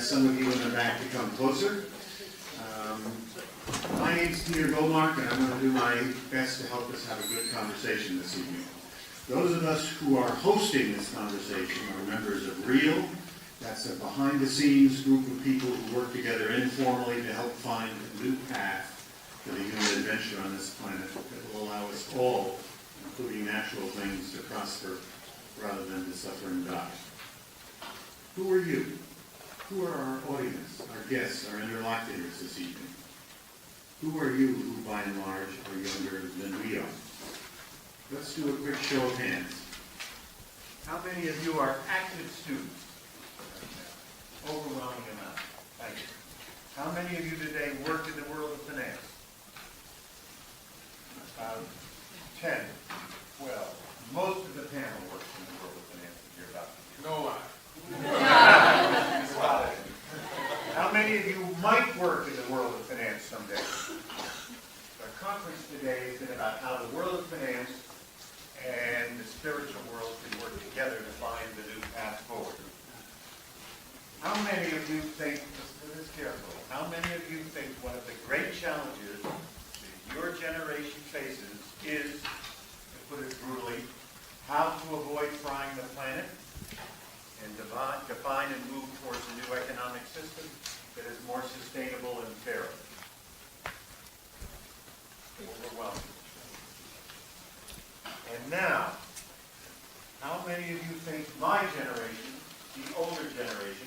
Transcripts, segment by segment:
some of you in the back to come closer. My name's Peter Goldmark, and I'm going to do my best to help us have a good conversation this evening. Those of us who are hosting this conversation are members of REIL. That's a behind-the-scenes group of people who work together informally to help find a new path to the human adventure on this planet that will allow us all, including natural things, to prosper rather than to suffer and die. Who are you? Who are our audience, our guests, our interlocutors this evening? Who are you who, by and large, are younger than we are? Let's do a quick show of hands. How many of you are active students? Overwhelming amount. Thank you. How many of you today work in the world of finance? About 10, 12. Most of the panel works in the world of finance, if you're about to. No one. How many of you might work in the world of finance someday? Our conference today has been about how the world of finance and the spiritual world can work together to find the new path forward. How many of you think, listen to this carefully, how many of you think one of the great challenges that your generation faces is, to put it brutally, how to avoid frying the planet and define and move towards a new economic system that is more sustainable and fairer? Overwhelming. And now, how many of you think my generation, the older generation,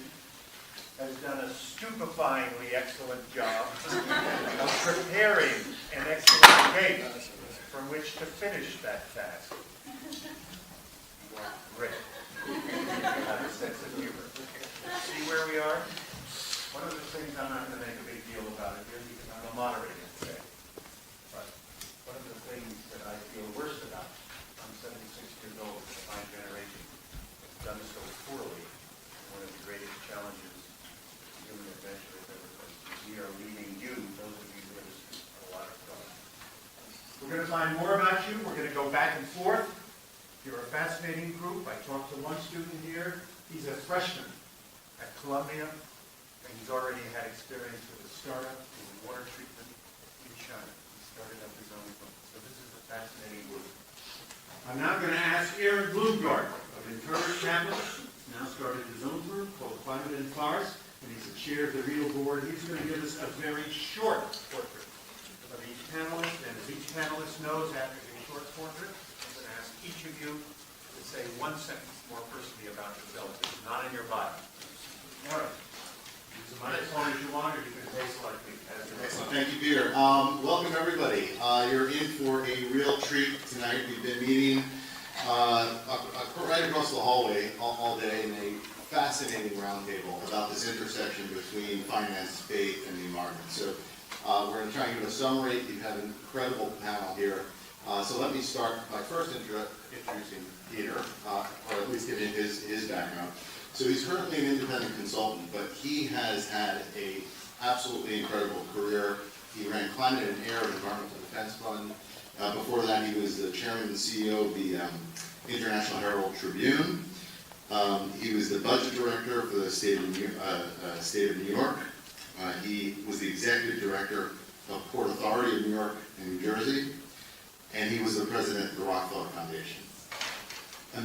has done a stupefyingly excellent job of preparing an excellent base from which to finish that task? Great. Have a sense of humor. See where we are? One of the things I'm not going to make a big deal about it here because I'm a moderator today. But one of the things that I feel worst about, I'm 76 years old, my generation has done so poorly. One of the greatest challenges of human adventure has ever faced. We are leaving you, those of you who are listening, a lot of trouble. We're going to find more about you. We're going to go back and forth. You're a fascinating group. I talked to one student here. He's a freshman at Columbia, and he's already had experience with a startup in water treatment in China. He started up his own firm. So this is a fascinating group. I'm now going to ask Aaron Bloomgart of Encourage Capital. He's now started his own firm called Climate and Forest, and he's the chair of the REIL board. He's going to give us a very short portrait of each panelist, and as each panelist knows, after his short portrait, each of you to say one sentence more personally about yourself that's not in your bio. All right. Use the microphone as you want, or you can face like me. Excellent. Thank you, Peter. Welcome, everybody. You're in for a real treat tonight. We've been meeting right across the hallway all day in a fascinating roundtable about this intersection between finance, faith, and the environment. So we're going to try and give a summary. You've had an incredible panel here. So let me start by first introducing Peter, or at least giving his background. So he's currently an independent consultant, but he has had a absolutely incredible career. He ran Climate and Air, the Environmental Defense Fund. Before that, he was the chairman and CEO of the International Herald Tribune. He was the budget director for the state of New York. He was the executive director of Port Authority of New York and New Jersey. And he was the president of the Rockefeller Foundation. How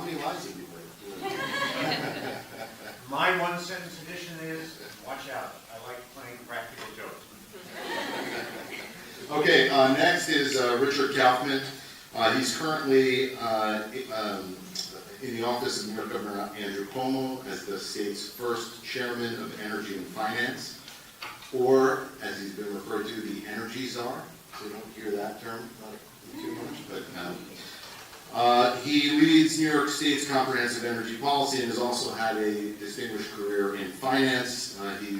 many lives have you lived? My one sentence addition is, watch out, I like playing practical jokes. Okay, next is Richard Kauffman. He's currently in the office of New York Governor Andrew Cuomo as the state's first chairman of energy and finance, or as he's been referred to, the energy czar. So you don't hear that term too much, but he leads New York State's comprehensive energy policy and has also had a distinguished career in finance. He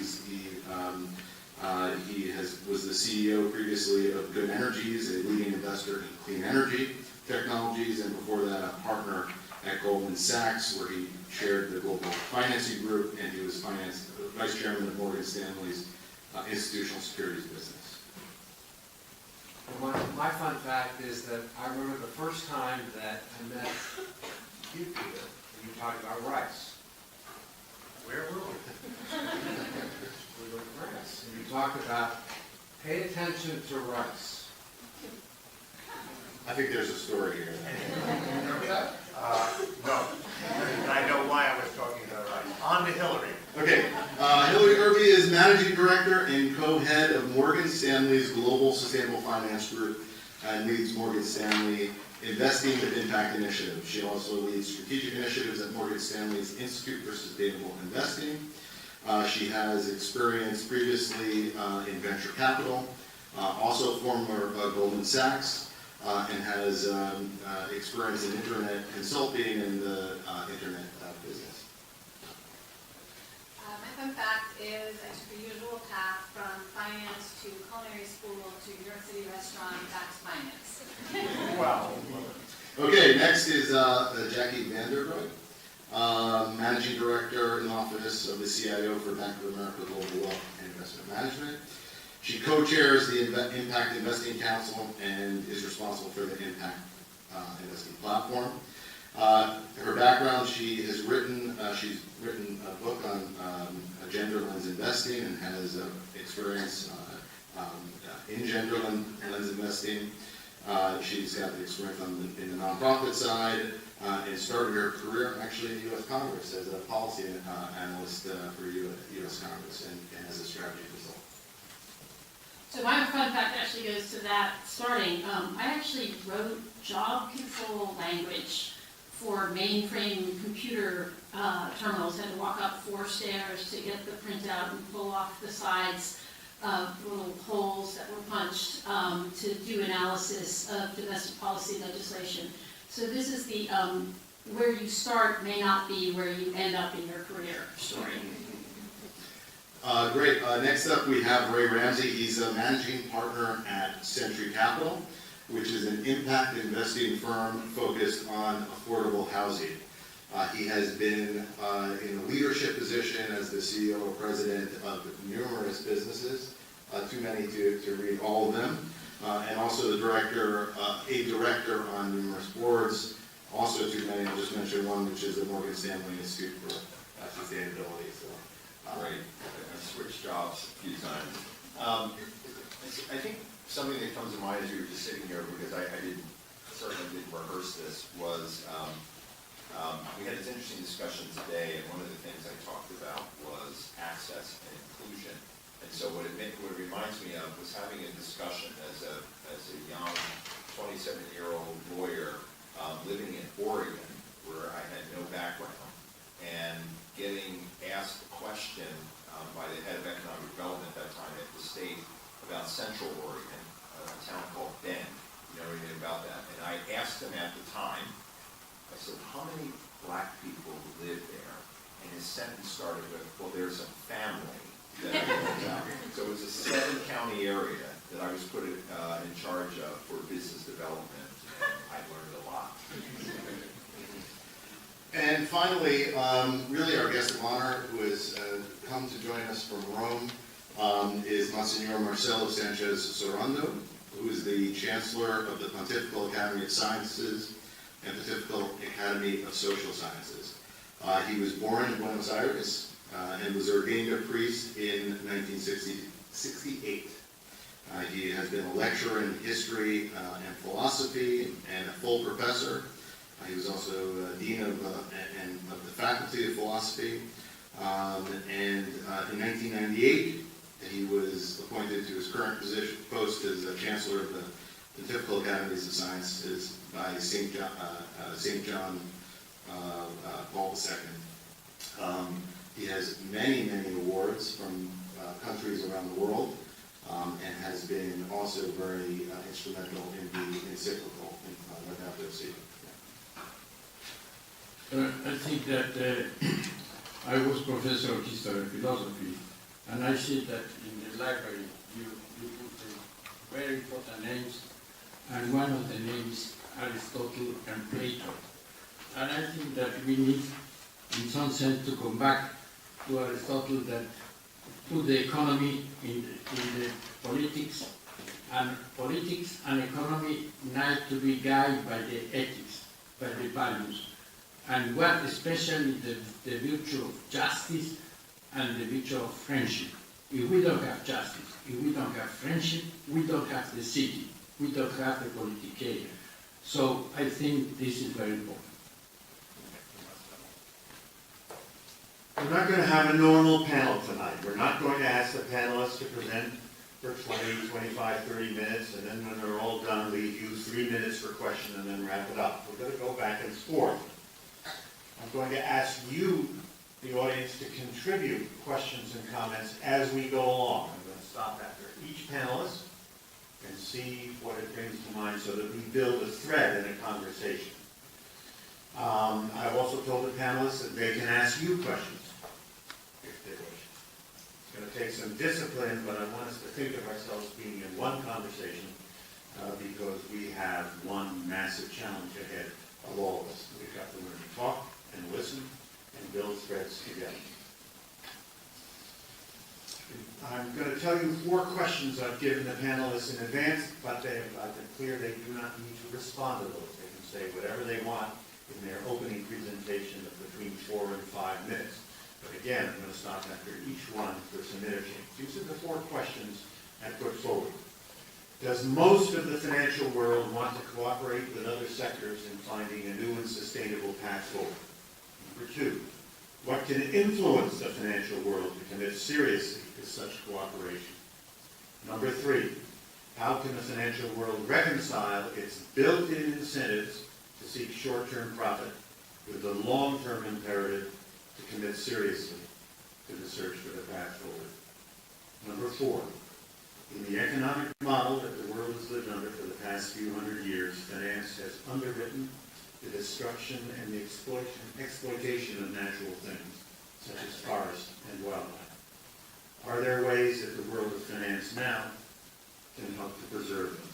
was the CEO previously of Good Energies, a leading investor in clean energy technologies, and before that a partner at Goldman Sachs, where he chaired the global financing group, and he was vice chairman of Morgan Stanley's institutional securities business. My fun fact is that I remember the first time that I met you, Peter, and you talked about rice. Where were we? talk about pay attention to rights. I think there's a story here. No. And I know why I was talking about rights. On to Hilary. Okay, Hilary Irby is Managing Director and Co-Head of Morgan Stanley's Global Sustainable Finance Group and leads Morgan Stanley Investing with Impact Initiative. She also leads strategic initiatives at Morgan Stanley's Institute for Sustainable Investing. She has experience previously in venture capital, also former Goldman Sachs, and has experience in internet consulting and the internet business. My fun fact is I took the usual path from finance to culinary school to New York City restaurant back to finance. Wow. Okay, next is Jackie VanderBrug, Managing Director in the Office of the CIO for Bank of America Global Wealth and Investment Management. She co-chairs the Impact Investing Council and is responsible for the Impact Investing Platform. Her background, she's written a book on gender lens investing and has experience in gender lens investing. She's got the experience in the nonprofit side and started her career actually in the U.S. Congress as a policy analyst for U.S. Congress and as a strategy consultant. So my fun fact actually goes to that starting. I actually wrote job control language for mainframe computer terminals. Had to walk up 4 stairs to get the printout and pull off the sides of little holes that were punched to do analysis of domestic policy legislation. So this is the where you start may not be where you end up in your career story. Great. Next up, we have Rey Ramsey. He's a managing partner at Centri Capital, which is an impact investing firm focused on affordable housing. He has been in a leadership position as the CEO or president of numerous businesses, too many to read all of them, and also a director on numerous boards, also too many. I'll just mention one, which is the Morgan Stanley Institute for Sustainability. So, Right, I've switched jobs a few times. I think something that comes to mind as we were just sitting here, because I certainly didn't rehearse this, was we had this interesting discussion today, and one of the things I talked about was access and inclusion. And so what it reminds me of was having a discussion as a young 27-year-old lawyer living in Oregon, where I had no background, and getting asked a question by the head of economic development at that time at the state about Central Oregon, a town called Bend. You know anything about that? And I asked him at the time, I said, how many black people live there? And his sentence started with, well, there's a family that lives out. So it was a 7-county area that I was put in charge of for business development, and I learned a lot. And finally, really our guest of honor who has come to join us from Rome is Monsignor Marcelo Sánchez Sorondo, who is the Chancellor of the Pontifical Academy of Sciences and Pontifical Academy of Social Sciences. He was born in Buenos Aires and was ordained a priest in 1968. He has been a lecturer in history and philosophy and a full professor. He was also dean of the faculty of philosophy. In 1998, he was appointed to his current post as Chancellor of the Pontifical Academies of Sciences by St. John Paul II. He has many, many awards from countries around the world, and has been also very instrumental in the encyclical Laudato Si. I think that I was professor of history and philosophy, and I see that in the library you put very important names, and one of the names Aristotle and Plato. And I think that we need, in some sense, to come back to Aristotle that put the economy in the politics and economy need to be guided by the ethics, by the values. And what especially the virtue of justice and the virtue of friendship. If we don't have justice, if we don't have friendship, we don't have the city, we don't have the politicare. So I think this is very important. We're not going to have a normal panel tonight. We're not going to ask the panelists to present for 20, 25, 30 minutes, and then when they're all done, leave you 3 minutes for question and then wrap it up. We're going to go back and forth. I'm going to ask you, the audience, to contribute questions and comments as we go along. I'm going to stop after each panelist and see what it brings to mind so that we build a thread in a conversation. I've also told the panelists that they can ask you questions if they wish. It's going to take some discipline, but I want us to think of ourselves being in one conversation because we have one massive challenge ahead of all of us. We've got to learn to talk and listen and build threads together. I'm going to tell you 4 questions I've given the panelists in advance, but I've been clear they do not need to respond to those. They can say whatever they want in their opening presentation of between 4 and 5 minutes. But again, I'm going to stop after each one for some interchange. These are the 4 questions I put forward. Does most of the financial world want to cooperate with other sectors in finding a new and sustainable path forward? Number 2, what can influence the financial world to commit seriously to such cooperation? Number 3, how can the financial world reconcile its built-in incentives to seek short-term profit with the long-term imperative to commit seriously to the search for the path forward? Number 4, in the economic model that the world has lived under for the past few hundred years, finance has underwritten the destruction and the exploitation of natural things, such as forests and wildlife. Are there ways that the world of finance now can help to preserve them?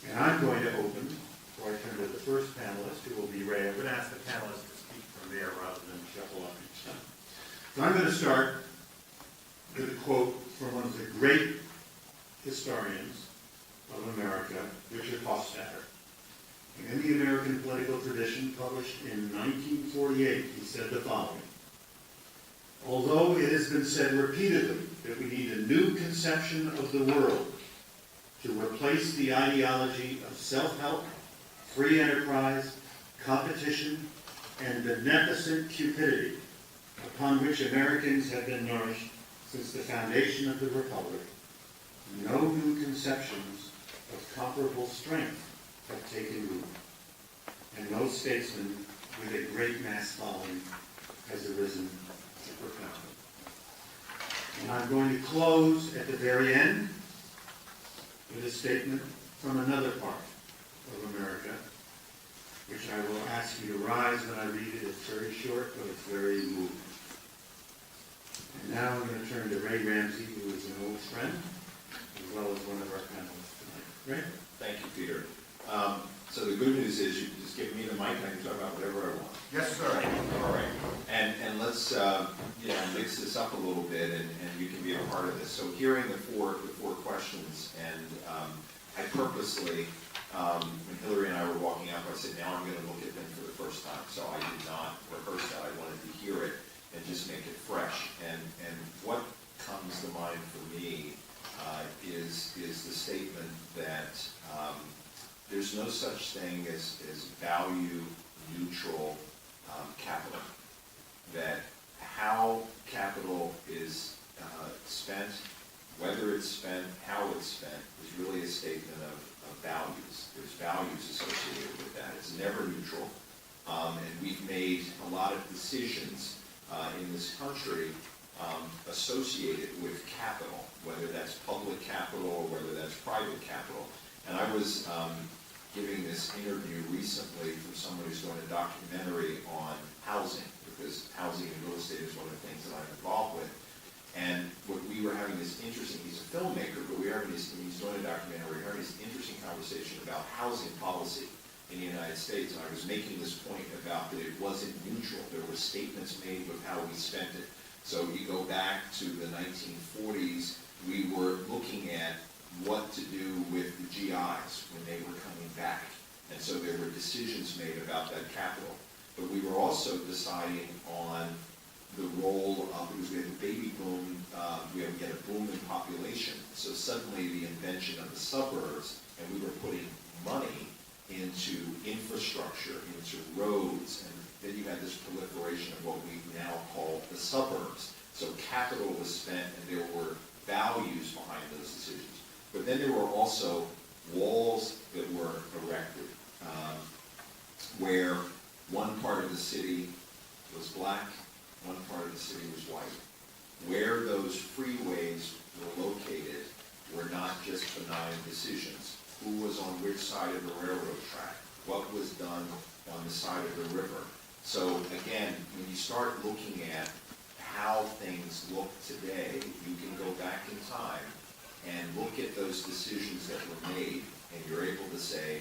And I'm going to open, before I turn to the first panelist, who will be Rey. I'm going to ask the panelists to speak from there rather than shuffle up each time. So I'm going to start with a quote from one of the great historians of America, Richard Hofstadter. In the American political tradition, published in 1948, he said the following: although it has been said repeatedly that we need a new conception of the world to replace the ideology of self-help, free enterprise, competition, and beneficent cupidity upon which Americans have been nourished since the foundation of the Republic, no new conceptions of comparable strength have taken root, and no statesman with a great mass following has arisen to propound it. And I'm going to close at the very end with a statement from another part of America, which I will ask you to rise when I read it. It's very short, but it's very moving. And now I'm going to turn to Rey Ramsey, who is an old friend, as well as one of our panelists tonight. Rey? Thank you, Peter. So the good news is you can just give me the mic and I can talk about whatever I want. Yes, sir. All right. And let's mix this up a little bit and you can be a part of this. So hearing the four questions, and I purposely, when Hilary and I were walking out, I said, now I'm going to look at them for the first time. So I did not rehearse that. I wanted to hear it and just make it fresh. And what comes to mind for me is the statement that there's no such thing as value-neutral capital. That how capital is spent, whether it's spent, how it's spent, is really a statement of values. There's values associated with that. It's never neutral. And we've made a lot of decisions in this country associated with capital, whether that's public capital or whether that's private capital. And I was giving this interview recently from someone who's doing a documentary on housing, because housing and real estate is one of the things that I'm involved with. And what we were having this interesting, he's a filmmaker, but he's doing a documentary, we were having this interesting conversation about housing policy in the United States. And I was making this point about that it wasn't neutral. There were statements made of how we spent it. So you go back to the 1940s, we were looking at what to do with the GIs when they were coming back. And so there were decisions made about that capital. But we were also deciding on the role of, because we had the baby boom we get a boom in population. So suddenly the invention of the suburbs, and we were putting money into infrastructure, into roads, and then you had this proliferation of what we now call the suburbs. So capital was spent and there were values behind those decisions. But then there were also walls that were erected, where one part of the city was black, one part of the city was white. Where those freeways were located were not just benign decisions. Who was on which side of the railroad track? What was done on the side of the river? So again, when you start looking at how things look today, you can go back in time and look at those decisions that were made, and you're able to say,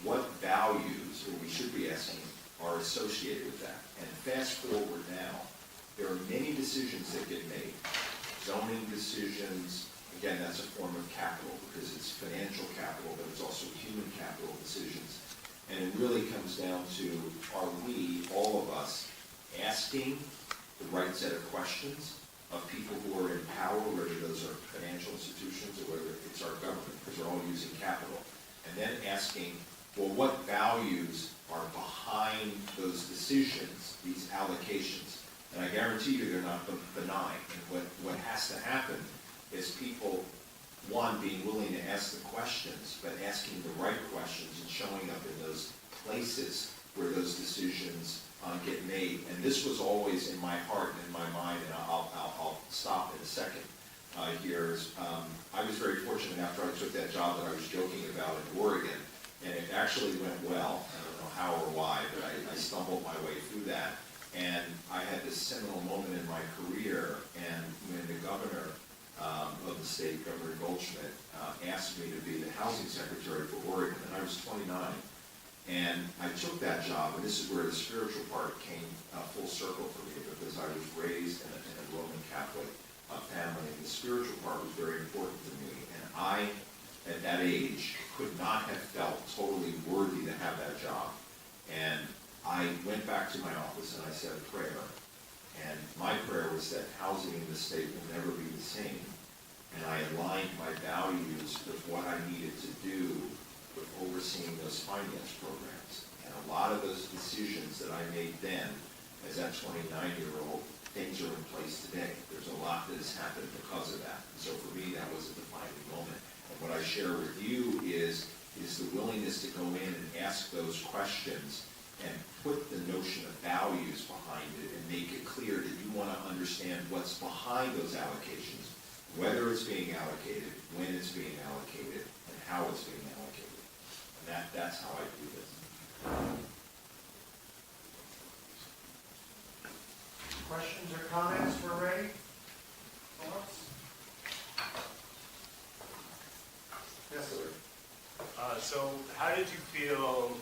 what values, or we should be asking, are associated with that? And fast forward now, there are many decisions that get made. Zoning decisions, again, that's a form of capital because it's financial capital, but it's also human capital decisions. And it really comes down to, are we, all of us, asking the right set of questions of people who are in power, whether those are financial institutions or whether it's our government, because we're all using capital. And then asking, well, what values are behind those decisions, these allocations? And I guarantee you they're not benign. And what has to happen is people, one, being willing to ask the questions, but asking the right questions and showing up in those places where those decisions get made. And this was always in my heart and in my mind, and I'll stop in a second here. I was very fortunate after I took that job that I was joking about in Oregon, and it actually went well. I don't know how or why, but I stumbled my way through that. And I had this seminal moment in my career, and when the governor of the state, Governor Goldschmidt, asked me to be the housing secretary for Oregon, and I was 29. And I took that job, and this is where the spiritual part came full circle for me, because I was raised in a Roman Catholic family, and the spiritual part was very important to me. And I, at that age, could not have felt totally worthy to have that job. And I went back to my office and I said a prayer. And my prayer was that housing in the state will never be the same. And I aligned my values with what I needed to do with overseeing those finance programs. And a lot of those decisions that I made then, as that 29-year-old, things are in place today. There's a lot that has happened because of that. And so for me, that was a defining moment. And what I share with you is the willingness to go in and ask those questions and put the notion of values behind it and make it clear that you want to understand what's behind those allocations, whether it's being allocated, when it's being allocated, and how it's being allocated. And that's how I do this. Questions or comments for Ray? Thoughts? Yes, sir. So how did you feel,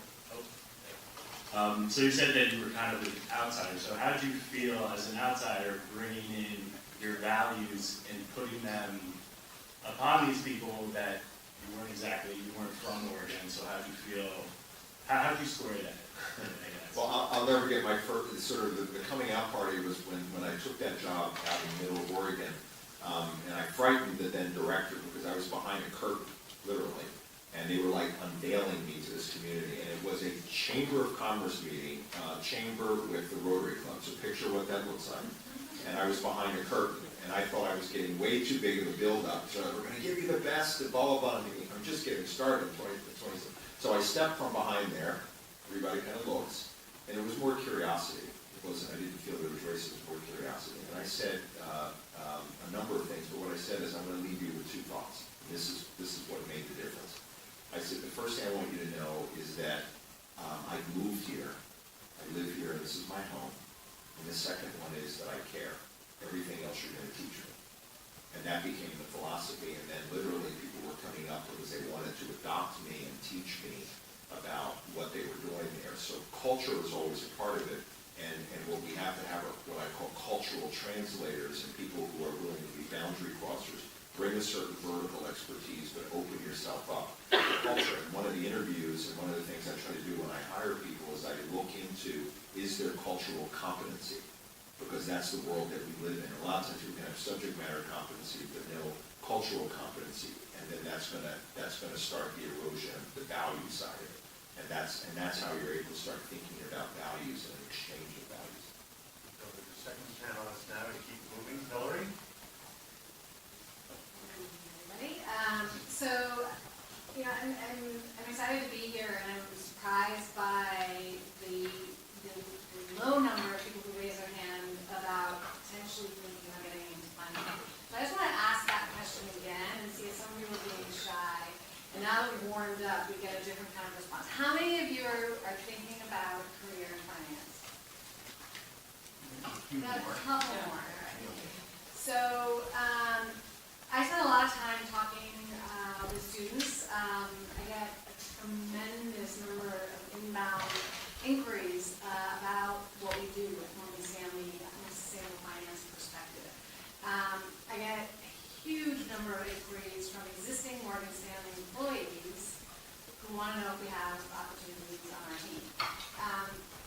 so you said that you were kind of an outsider, so how did you feel as an outsider bringing in your values and putting them upon these people that you weren't from Oregon, so how did you feel, how did you square that? Well, I'll never get my first, sort of the coming out party was when I took that job out in the middle of Oregon, and I frightened the then director because I was behind a curtain, literally. And they were like unveiling me to this community. And it was a Chamber of Commerce meeting, chamber with the Rotary Club. So picture what that looks like. And I was behind a curtain. And I thought I was getting way too big of a build-up. So we're going to give you the best and blah, blah, blah. I'm just getting started. So I stepped from behind there. Everybody kind of looks. And it was more curiosity. I didn't feel there was racism, it was more curiosity. And I said a number of things. But what I said is I'm going to leave you with two thoughts. This is what made the difference. I said, the first thing I want you to know is that I moved here, I live here, and this is my home. And the second one is that I care. Everything else you're going to teach me. And that became the philosophy, and then literally people were coming up because they wanted to adopt me and teach me about what they were doing there. So culture is always a part of it, and what we have to have are what I call cultural translators and people who are willing to be boundary crossers. Bring a certain vertical expertise, but open yourself up to culture. And one of the interviews and one of the things I try to do when I hire people is I look into, is there cultural competency? because that's the world that we live in. A lot of times we can have subject matter competency, but no cultural competency, and then that's gonna start the erosion of the value side of it. And that's how you're able to start thinking about values and an exchange of values. Go to the second panelist now to keep moving. Hilary? Everybody. So, you know, I'm excited to be here, and I'm surprised by the low number of people who raise their hand about potentially thinking of getting into finance. So I just want to ask that question again and see if some of you are being shy. And now that we've warmed up, we get a different kind of response. How many of you are thinking about a career in finance? Got a couple more. So I spend a lot of time talking with students. I get a tremendous number of inbound inquiries about what we do at Morgan Stanley from a sustainable finance perspective. I get a huge number of inquiries from existing Morgan Stanley employees who want to know if we have opportunities on our team.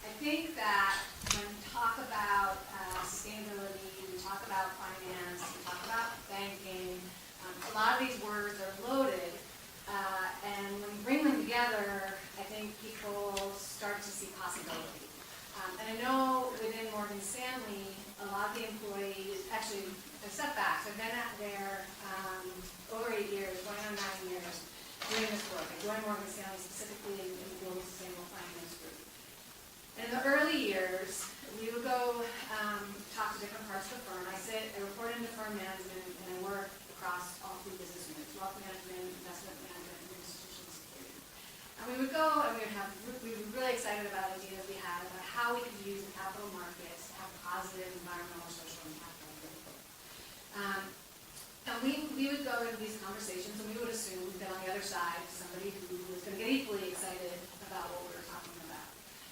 I think that when we talk about sustainability, we talk about finance, we talk about banking, a lot of these words are loaded, and when you bring them together, I think people start to see possibility. And I know within Morgan Stanley, a lot of the employees, actually, a step back, so I've been out there over 8 years, going on 9 years, doing this work. I joined Morgan Stanley specifically in the Global Sustainable Finance Group. And in the early years, we would go talk to different parts of the firm. I report into firm management, and I work across all 3 business units: wealth management, investment management, and institutional security. And we would go, and we were really excited about ideas we had about how we could use the capital markets to have positive environmental and social impact on the world. And we would go into these conversations, and we would assume that on the other side, somebody who was going to get equally excited about what we were talking about.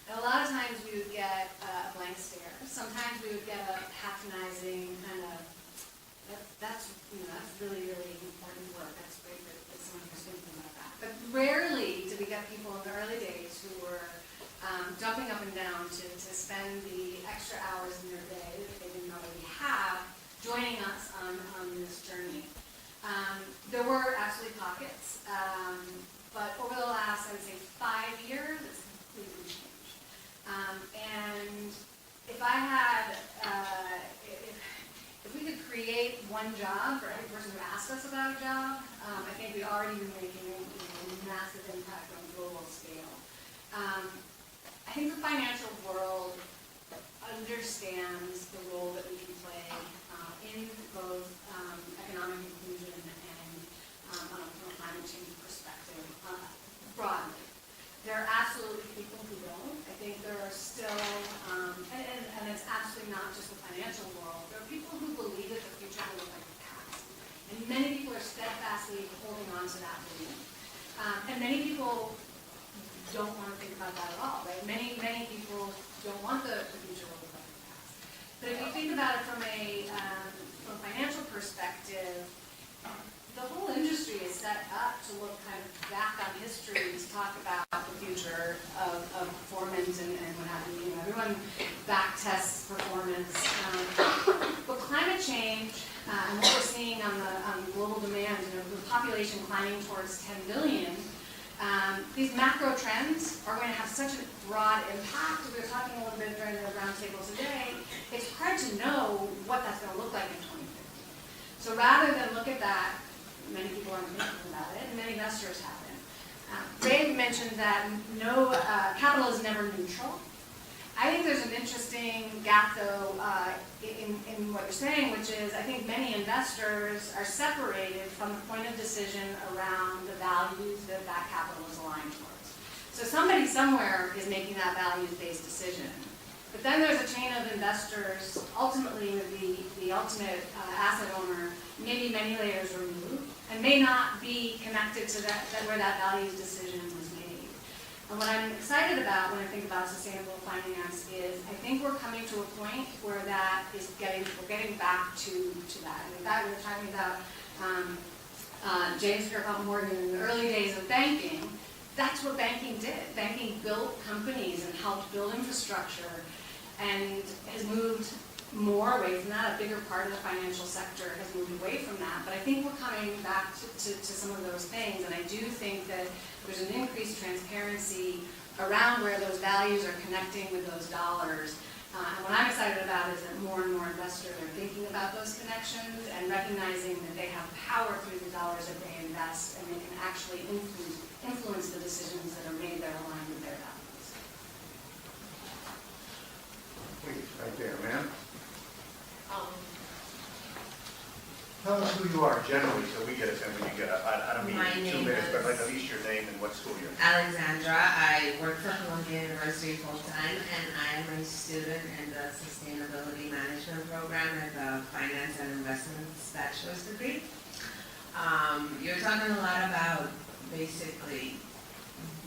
And a lot of times we would get a blank stare. Sometimes we would get a patronizing kind of, that's really, really important work. That's great that someone was thinking about that. But rarely did we get people in the early days who were jumping up and down to spend the extra hours in their day that they didn't already have, joining us on this journey. There were absolutely pockets, but over the last, I would say, 5 years, it's completely changed. And if I had, if we could create one job for every person who asked us about a job, I think we'd already be making a massive impact on a global scale. I think the financial world understands the role that we can play in both economic inclusion and from a climate change perspective broadly. There are absolutely people who don't. I think there are still, and it's absolutely not just the financial world, there are people who believe that the future will look like the past. And many people are steadfastly holding on to that belief. And many people don't want to think about that at all, right? Many people don't want the future to look like the past. But if you think about it from a financial perspective, the whole industry is set up to look kind of back on history to talk about the future of performance and what have you. Everyone back tests performance. But climate change and what we're seeing on the global demand, the population climbing towards 10 billion, these macro trends are going to have such a broad impact. We were talking a little bit during the roundtable today. It's hard to know what that's going to look like in 2050. So rather than look at that, many people aren't thinking about it, and many investors haven't. Ray mentioned that capital is never neutral. I think there's an interesting gap, though, in what you're saying, which is I think many investors are separated from the point of decision around the values that capital is aligned towards. So somebody somewhere is making that values-based decision. But then there's a chain of investors, ultimately the ultimate asset owner, maybe many layers removed, and may not be connected to where that values decision was made. And what I'm excited about when I think about sustainable finance is I think we're coming to a point where we're getting back to that. And in fact, we were talking about James Fairclough Morgan in the early days of banking. That's what banking did. Banking built companies and helped build infrastructure and has moved more away from that. A bigger part of the financial sector has moved away from that. But I think we're coming back to some of those things. And I do think that there's an increased transparency around where those values are connecting with those dollars. And what I'm excited about is that more and more investors are thinking about those connections and recognizing that they have power through the dollars that they invest, and they can actually influence the decisions that are made that align with their values. Please, right there, ma'am. Tell us who you are generally, so we get a sense when you get up. I don't mean My 2 name minutes, but is- like at least your name and what school you're in. Alexandra, I work for Columbia University full-time, and I am a student in the Sustainability Management Program at the Finance and Investments Bachelor's degree. You're talking a lot about basically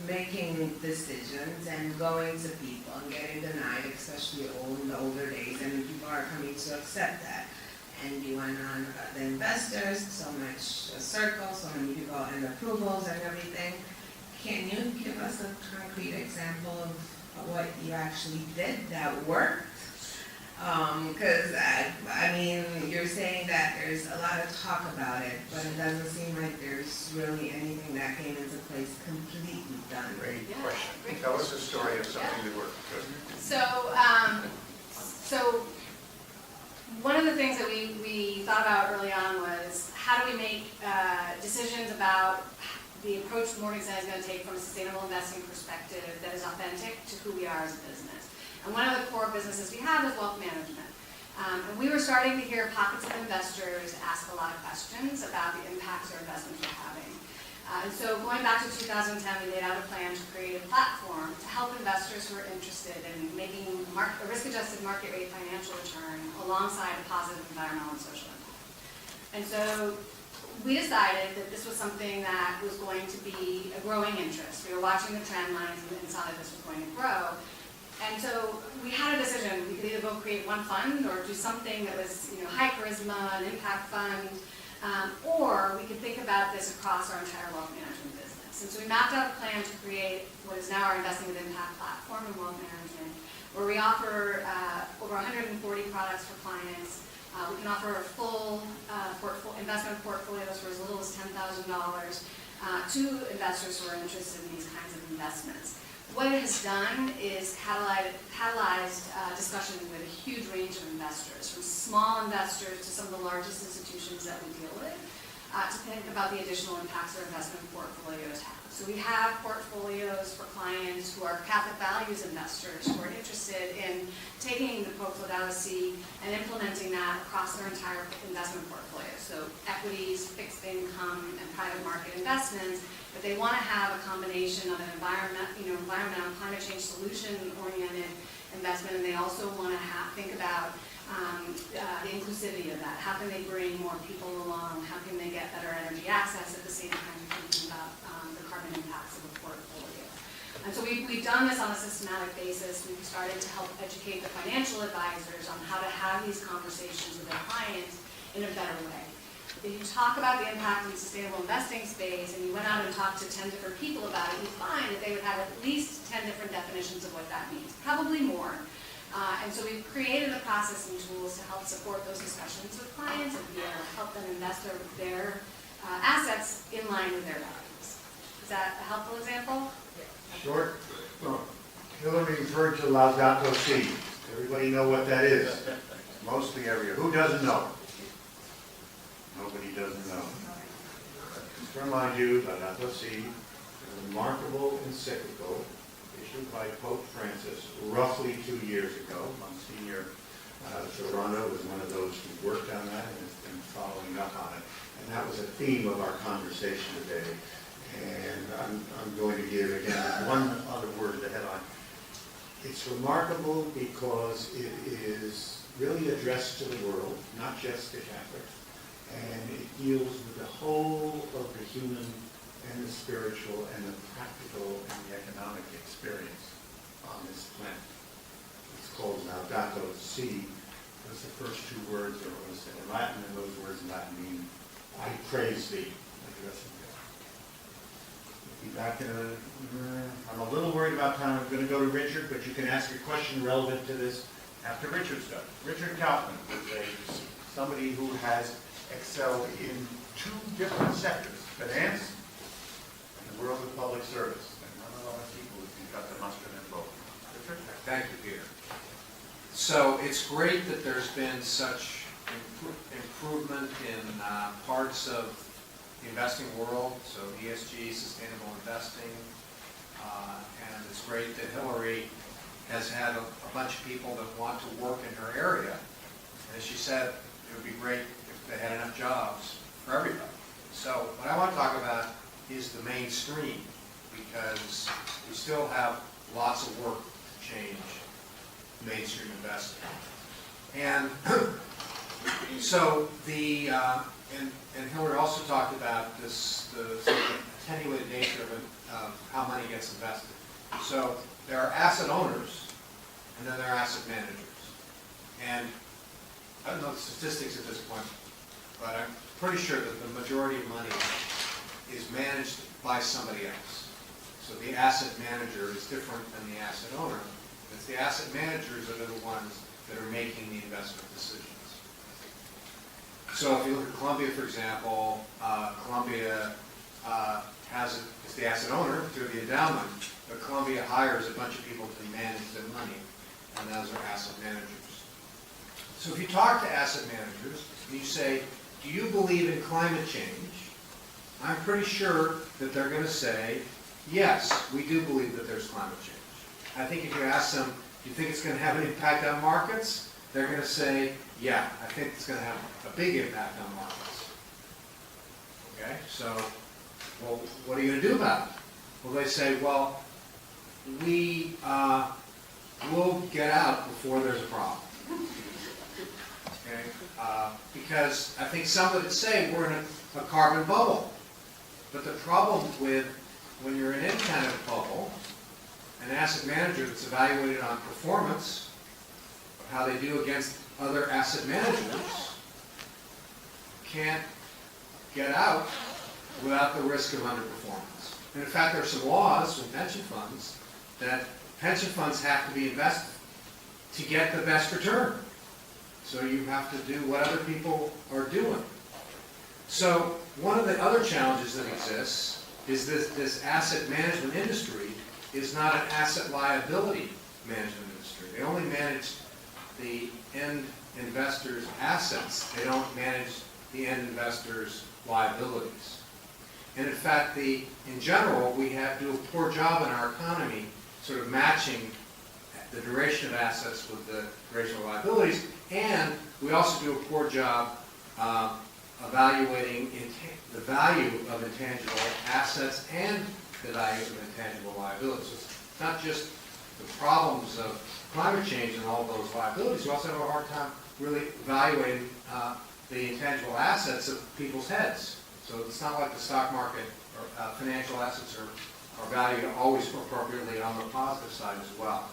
making decisions and going to people and getting denied, especially in the older days, and people are coming to accept that. And you went on the investors, so much a circle, so many people and approvals and everything. Can you give us a concrete example of what you actually did that worked? Because I mean, you're saying that there's a lot of talk about it, but it doesn't seem like there's really anything that came into place completely done. Great Yeah, question. great Tell us a question. story of something Yeah. that worked. Good. So one of the things that we thought about early on was how do we make decisions about the approach Morgan Stanley is going to take from a sustainable investing perspective that is authentic to who we are as a business. And one of the core businesses we have is wealth management. And we were starting to hear pockets of investors ask a lot of questions about the impacts their investments were having. And so going back to 2010, we laid out a plan to create a platform to help investors who are interested in making a risk-adjusted market rate financial return alongside a positive environmental and social impact. And so we decided that this was something that was going to be a growing interest. We were watching the trend lines and saw that this was going to grow. And so we had a decision. We could either go create one fund or do something that was, high charisma, an impact fund, or we could think about this across our entire wealth management business. And so we mapped out a plan to create what is now our Investing with Impact platform in wealth management, where we offer over 140 products for clients. We can offer full investment portfolios for as little as $10,000 to investors who are interested in these kinds of investments. What it has done is catalyzed discussion with a huge range of investors, from small investors to some of the largest institutions that we deal with, to think about the additional impacts their investment portfolios have. So we have portfolios for clients who are Catholic values investors who are interested in taking the portfolio and implementing that across their entire investment portfolio. So equities, fixed income, and private market investments. But they want to have a combination of an environmental and climate change solution-oriented investment, and they also want to think about the inclusivity of that. How can they bring more people along? How can they get better energy access at the same time thinking about the carbon impacts of a portfolio? And so we've done this on a systematic basis. We've started to help educate the financial advisors on how to have these conversations with their clients in a better way. If you talk about the impact in the sustainable investing space and you went out and talked to 10 different people about it, you find that they would have at least 10 different definitions of what that means, probably more. And so we've created a process and tools to help support those discussions with clients and be able to help them invest their assets in line with their values. Is that a helpful example? Short. Hilary referred to Laudato Si. Everybody know what that is? Mostly every year. Who doesn't know? Nobody doesn't know. To remind you, Laudato Si, a remarkable encyclical issued by Pope Francis roughly 2 years ago. Monsignor Sorondo was one of those who worked on that and has been following up on it. And that was a theme of our conversation today. And I'm going to give, again, one other word to the headline. It's remarkable because it is really addressed to the world, not just to Catholics. And it deals with the whole of the human and the spiritual and the practical and the economic experience on this planet. It's called Laudato Si. Because the first two words are what is said in Latin, and those words in Latin mean, I praise thee, addressing God. We'll be back in I'm a little worried about time. I'm going to go to Richard, but you can ask a question relevant to this after Richard's done. Richard Kauffman is somebody who has excelled in 2 different sectors, finance and the world of public service. And not a lot of people who've got the mustard in both. Richard? Thank you, Peter. So it's great that there's been such improvement in parts of the investing world, so ESG, sustainable investing, and it's great that Hilary has had a bunch of people that want to work in her area. And as she said, it would be great if they had enough jobs for everybody. So what I want to talk about is the mainstream, because we still have lots of work to change mainstream investing. And so the, and Hilary also talked about this, the sort of attenuated nature of how money gets invested. So there are asset owners, and then there are asset managers. And I don't know the statistics at this point, but I'm pretty sure that the majority of money is managed by somebody else. So the asset manager is different than the asset owner. It's the asset managers that are the ones that are making the investment decisions. So if you look at Columbia, for example, Columbia is the asset owner through the endowment, but Columbia hires a bunch of people to manage their money, and those are asset managers. So if you talk to asset managers, and you say, do you believe in climate change? I'm pretty sure that they're going to say, yes, we do believe that there's climate change. I think if you ask them, do you think it's going to have an impact on markets? They're going to say, yeah, I think it's going to have a big impact on markets. Okay, so, well, what are you going to do about it? Well, they say, well, we will get out before there's a problem. Okay, because I think some would say we're in a carbon bubble. But the problem with when you're in any kind of bubble, an asset manager that's evaluated on performance, how they do against other asset managers, can't get out without the risk of underperformance. And in fact, there are some laws in pension funds that pension funds have to be invested to get the best return. So you have to do what other people are doing. So one of the other challenges that exists is this asset management industry is not an asset liability management industry. They only manage the end investor's assets. They don't manage the end investor's liabilities. And in fact, in general, we do a poor job in our economy sort of matching the duration of assets with the duration of liabilities, and we also do a poor job evaluating the value of intangible assets and the value of intangible liabilities. So it's not just the problems of climate change and all those liabilities, we also have a hard time really evaluating the intangible assets of people's heads. So it's not like the stock market or financial assets are valued always appropriately on the positive side as well.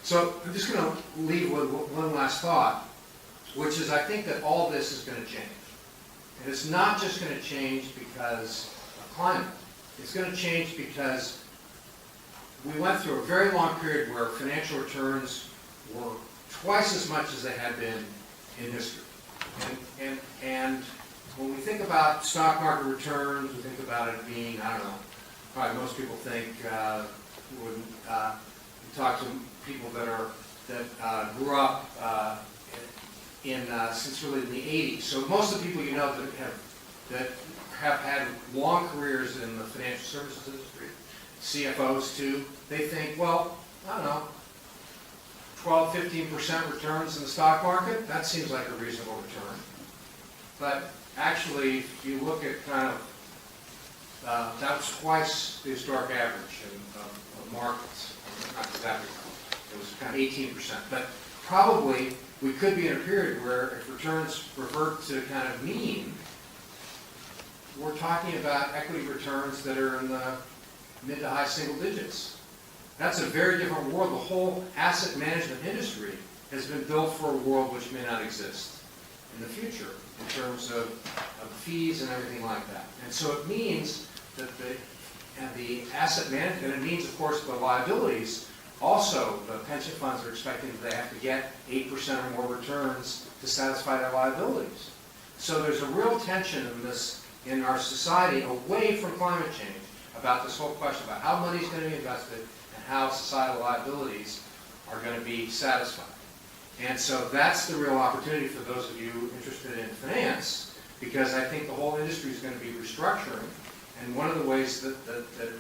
So I'm just going to leave with one last thought, which is I think that all this is going to change. And it's not just going to change because of climate. It's going to change because we went through a very long period where financial returns were twice as much as they had been in history. And when we think about stock market returns, we think about it being, I don't know, probably most people think, when you talk to people that grew up since really in the 80s. So most of the people you know that have had long careers in the financial services industry, CFOs too, they think, well, I don't know, 12, 15% returns in the stock market, that seems like a reasonable return. But actually, if you look at kind of, that's twice the historic average of markets. Not exactly, it was kind of 18%. But probably we could be in a period where if returns revert to kind of mean, we're talking about equity returns that are in the mid to high single digits. That's a very different world. The whole asset management industry has been built for a world which may not exist in the future in terms of fees and everything like that. And so it means that the asset management, and it means, of course, the liabilities Also, the pension funds are expecting that they have to get 8% or more returns to satisfy their liabilities. So there's a real tension in our society away from climate change about this whole question about how money is going to be invested and how societal liabilities are going to be satisfied. And so that's the real opportunity for those of you interested in finance, because I think the whole industry is going to be restructuring. And one of the ways that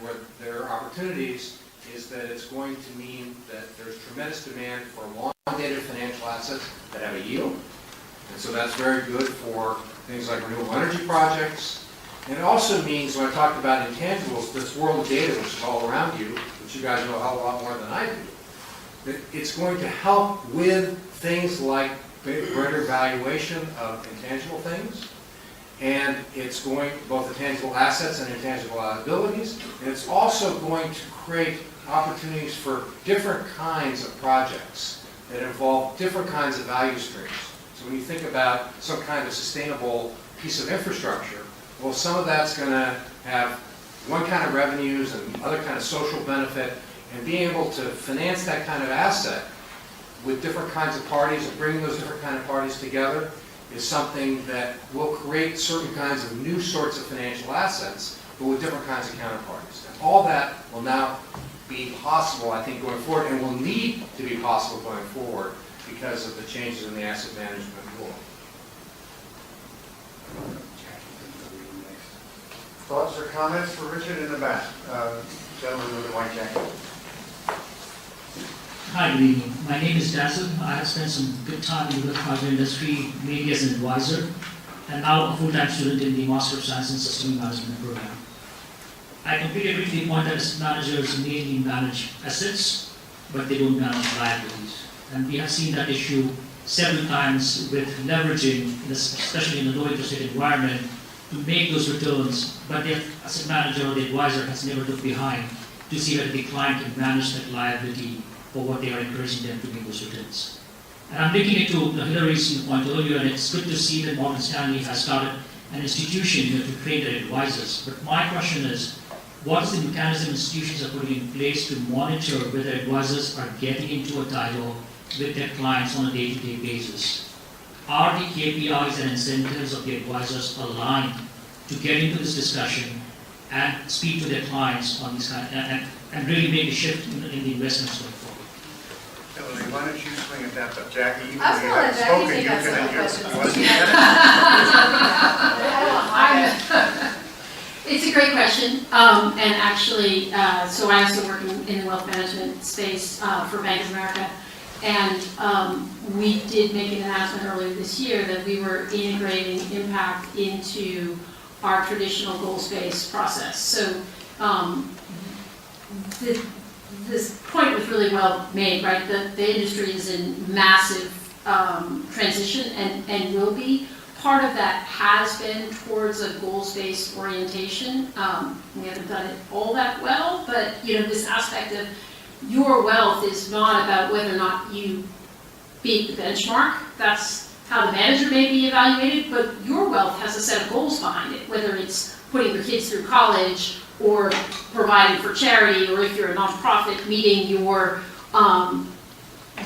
where there are opportunities is that it's going to mean that there's tremendous demand for long-dated financial assets that have a yield. And so that's very good for things like renewable energy projects. And it also means, when I talked about intangibles, this world of data, which is all around you, which you guys know a hell of a lot more than I do, that it's going to help with things like greater valuation of intangible things. And it's going, both intangible assets and intangible liabilities. And it's also going to create opportunities for different kinds of projects that involve different kinds of value streams. So when you think about some kind of sustainable piece of infrastructure, well, some of that's going to have one kind of revenues and other kind of social benefit, and being able to finance that kind of asset with different kinds of parties and bringing those different kind of parties together is something that will create certain kinds of new sorts of financial assets, but with different kinds of counterparties. And all that will now be possible, I think, going forward, and will need to be possible going forward because of the changes in the asset management rule. Thoughts or comments for Richard in the back? Gentleman with the white jacket. Hi, good evening. My name is Dazzle. I have spent some good time in the private industry, mainly as an advisor, and now a full-time student in the Master of Science in System Management program. I completely agree with the point that asset managers mainly manage assets, but they don't manage liabilities. And we have seen that issue several times with leveraging, especially in a low interest rate environment, to make those returns, but the asset manager or the advisor has never looked behind to see whether the client can manage that liability for what they are encouraging them to make those returns. And I'm linking it to Hilary's point earlier, and it's good to see that Morgan Stanley has started an institution to train their advisors. But my question is, what is the mechanism institutions are putting in place to monitor whether advisors are getting into a dialogue with their clients on a day-to-day basis? Are the KPIs and incentives of the advisors aligned to get into this discussion and speak to their clients on this kind and really make a shift in the investments going forward? Hilary, why don't you swing at that, but Jackie, you I was gonna let Jackie take that second question. It's a great question, and actually, so I also work in the wealth management space for Bank of America, and we did make an announcement earlier this year that we were integrating impact into our traditional goals-based process. So this point was really well made, right? The industry is in massive transition and will be. Part of that has been towards a goals-based orientation. We haven't done it all that well, but this aspect of your wealth is not about whether or not you beat the benchmark. That's how the manager may be evaluated, but your wealth has a set of goals behind it, whether it's putting your kids through college or providing for charity, or if you're a nonprofit, meeting your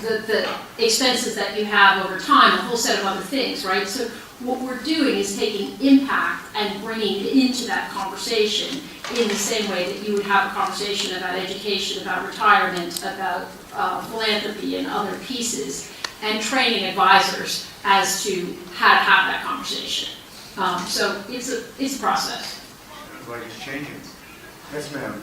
the expenses that you have over time, a whole set of other things, right? So what we're doing is taking impact and bringing it into that conversation in the same way that you would have a conversation about education, about retirement, about philanthropy and other pieces, and training advisors as to how to have that conversation. So it's a process. Sounds like it's changing. Yes, ma'am.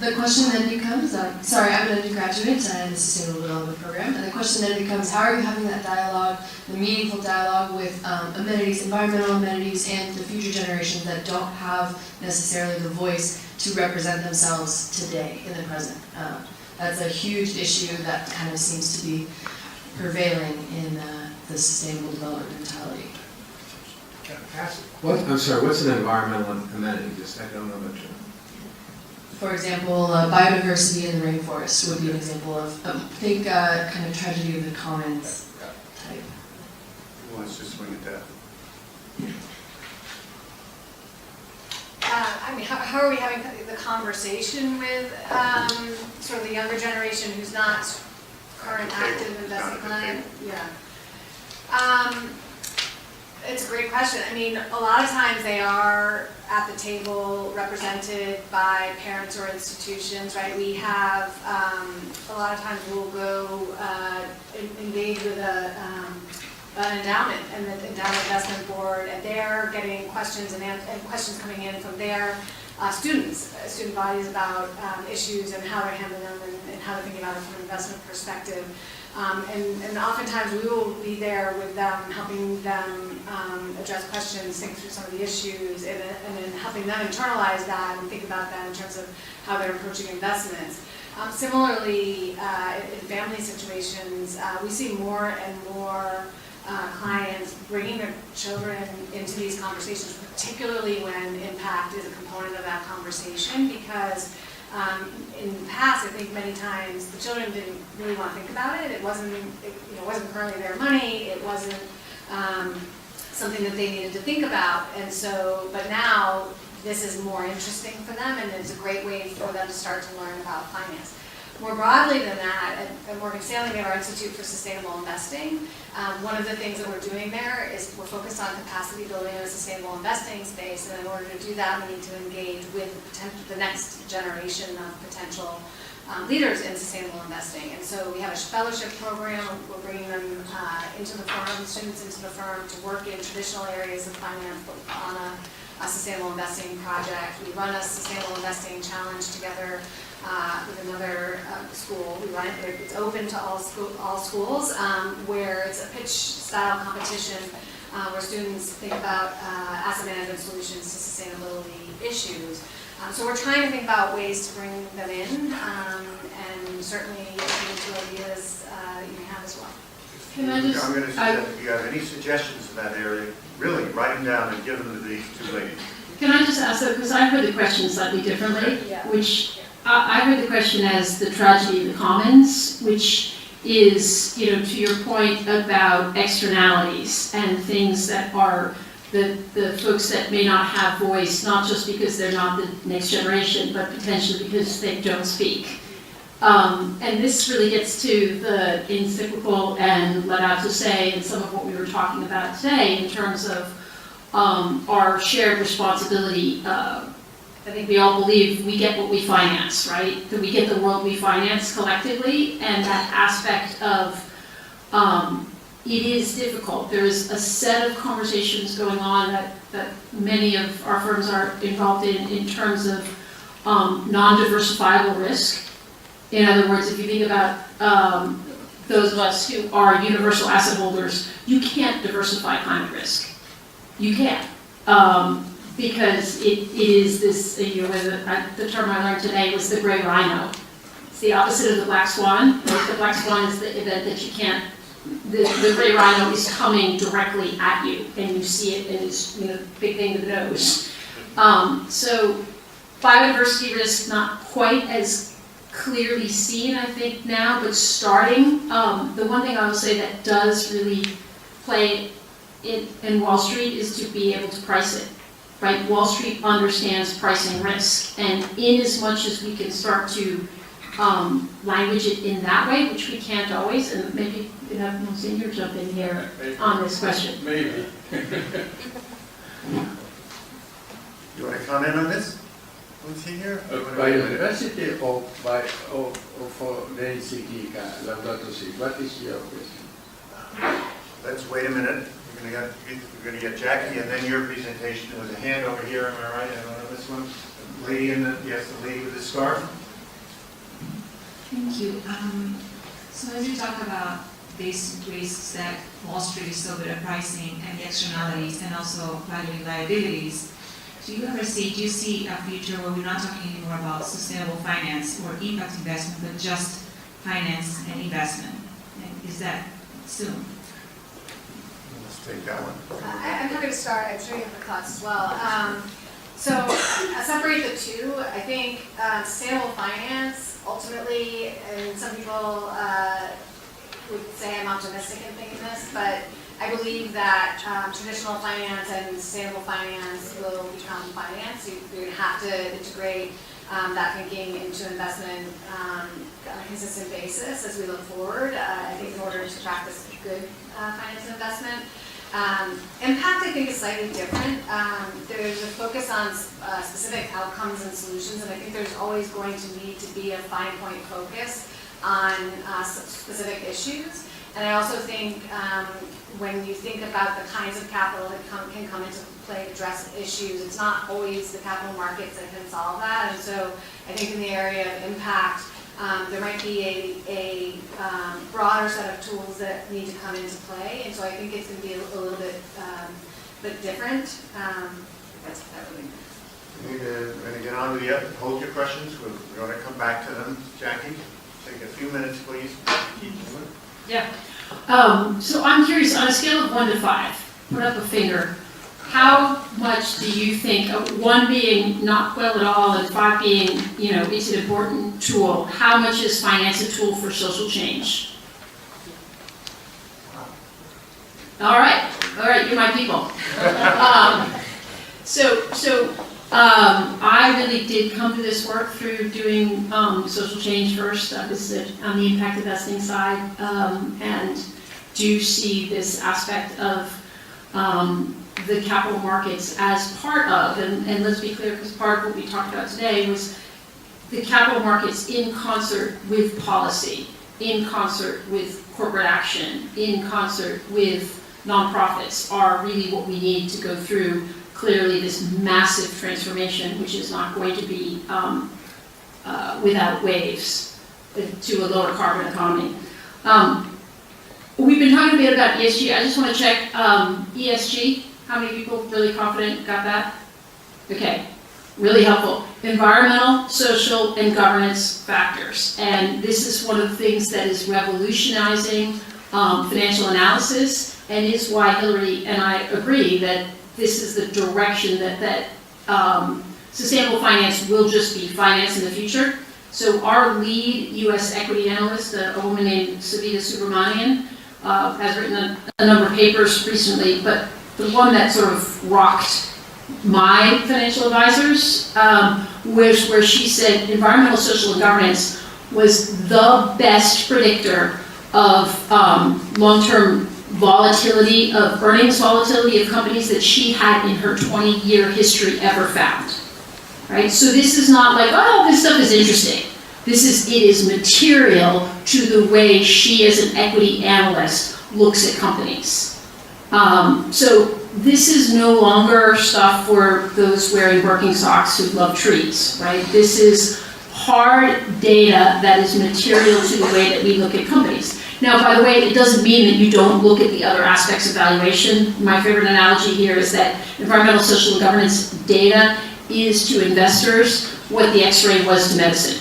The question then becomes, sorry, I'm an undergraduate in the Sustainable Development Program, and the question then becomes, how are you having that dialogue, the meaningful dialogue with amenities, environmental amenities, and the future generations that don't have necessarily the voice to represent themselves today, in the present? That's a huge issue that kind of seems to be prevailing in the sustainable development mentality. I'm sorry, what's an environmental amenity? I don't know that term. For example, biodiversity in the rainforest would be an example of, think kind of tragedy of the commons type. Who wants to swing at that? I I mean, how are we having the conversation with sort of the younger generation who's not current active investing client? Yeah. It's a great question. I mean, a lot of times they are at the table represented by parents or institutions, right? We have, a lot of times we'll go engage with an endowment and the endowment investment board, and they're getting questions and questions coming in from their students, student bodies about issues and how they're handling them and how they're thinking about it from an investment perspective. And oftentimes we will be there with them, helping them address questions, think through some of the issues, and then helping them internalize that and think about that in terms of how they're approaching investments. Similarly, in family situations, we see more and more clients bringing their children into these conversations, particularly when impact is a component of that conversation, because in the past, I think many times the children didn't really want to think about it. It wasn't currently their money. It wasn't something that they needed to think about. And so, but now this is more interesting for them, and it's a great way for them to start to learn about finance. More broadly than that, at Morgan Stanley, we have our Institute for Sustainable Investing. One of the things that we're doing there is we're focused on capacity building in a sustainable investing space, and in order to do that, we need to engage with the next generation of potential leaders in sustainable investing. And so we have a fellowship program. We're bringing them into the firm, students into the firm, to work in traditional areas of finance on a sustainable investing project. We run a sustainable investing challenge together with another school. We run it, it's open to all schools, where it's a pitch style competition where students think about asset management solutions to sustainability issues. So we're trying to think about ways to bring them in, and certainly looking into ideas you have as well. Can I just? I'm going to suggest, if you have any suggestions in that area, really write them down and give them to these two ladies. Can I just ask though, because I heard the question slightly differently, Yeah. which I heard the question as the tragedy of the commons, which is, to your point about externalities and things that are the folks that may not have voice, not just because they're not the next generation, but potentially because they don't speak. And this really gets to the encyclical and let out to say, and some of what we were talking about today in terms of our shared responsibility. I think we all believe we get what we finance, right? That we get the world we finance collectively, and that aspect of it is difficult. There is a set of conversations going on that many of our firms are involved in terms of non-diversifiable risk. In other words, if you think about those of us who are universal asset holders, you can't diversify climate risk. You can't. Because it is this, the term I learned today was the gray rhino. It's the opposite of the black swan. The black swan is the event that you can't, the gray rhino is coming directly at you, and you see it, and it's big thing to the nose. So biodiversity risk, not quite as clearly seen, I think, now, but starting. The one thing I will say that does really play in Wall Street is to be able to price it. Right, Wall Street understands pricing risk, and in as much as we can start to language it in that way, which we can't always, and maybe you can have Monsignor jump in here on this question. Maybe. You want to comment on this, Monsignor? Biodiversity of the encyclical Laudato Si. What is your question? Let's wait a minute. We're going to get Jackie, and then your presentation. There was a hand over here, am I right? I don't know this one. The lady in the, yes, the lady with the scarf. Thank you. So as you talk about these risks that Wall Street is so good at pricing and the externalities and also valuing liabilities, do you see a future where we're not talking anymore about sustainable finance or impact investment, but just finance and investment? And is that soon? Take that one. I'm happy to start. I'm sure you have the thoughts as well. So I separate the two. I think sustainable finance, ultimately, and some people would say I'm optimistic in thinking this, but I believe that traditional finance and sustainable finance will become finance. You're going to have to integrate that thinking into investment on a consistent basis as we look forward. I think in order to practice good finance and investment. Impact, I think, is slightly different. There's a focus on specific outcomes and solutions, and I think there's always going to need to be a fine point focus on specific issues. And I also think when you think about the kinds of capital that can come into play to address issues, it's not always the capital markets that can solve that. And so I think in the area of impact, there might be a broader set of tools that need to come into play, and so I think it's going to be a little bit different. That's what I would think. We need to get on to the other. Hold your questions. We're going to come back to them. Jackie, take a few minutes, please. Keep moving. Yeah. So I'm curious, on a scale of 1 to 5, put up a finger. How much do you think, 1 being not well at all and 5 being, it's an important tool, how much is finance a tool for social change? All right, you're my people. I really did come to this work through doing social change first. I was on the impact investing side, and do see this aspect of the capital markets as part of, and let's be clear, because part of what we talked about today was the capital markets in concert with policy, in concert with corporate action, in concert with nonprofits are really what we need to go through clearly this massive transformation, which is not going to be without waves to a lower carbon economy. We've been talking a bit about ESG. I just want to check ESG. How many people really confident got that? Okay, really helpful. Environmental, social, and governance factors. And this is one of the things that is revolutionizing financial analysis, and is why Hilary and I agree that this is the direction that sustainable finance will just be finance in the future. So our lead U.S. equity analyst, a woman named Savita Subramanian, has written a number of papers recently, but the one that sort of rocked my financial advisors was where she said environmental, social, and governance was the best predictor of long-term volatility of earnings volatility of companies that she had in her 20-year history ever found. Right? So this is not like, oh, this stuff is interesting. It is material to the way she as an equity analyst looks at companies. So this is no longer stuff for those wearing Birkenstocks who love trees, right? This is hard data that is material to the way that we look at companies. Now, by the way, it doesn't mean that you don't look at the other aspects of valuation. My favorite analogy here is that environmental, social, and governance data is to investors what the X-ray was to medicine.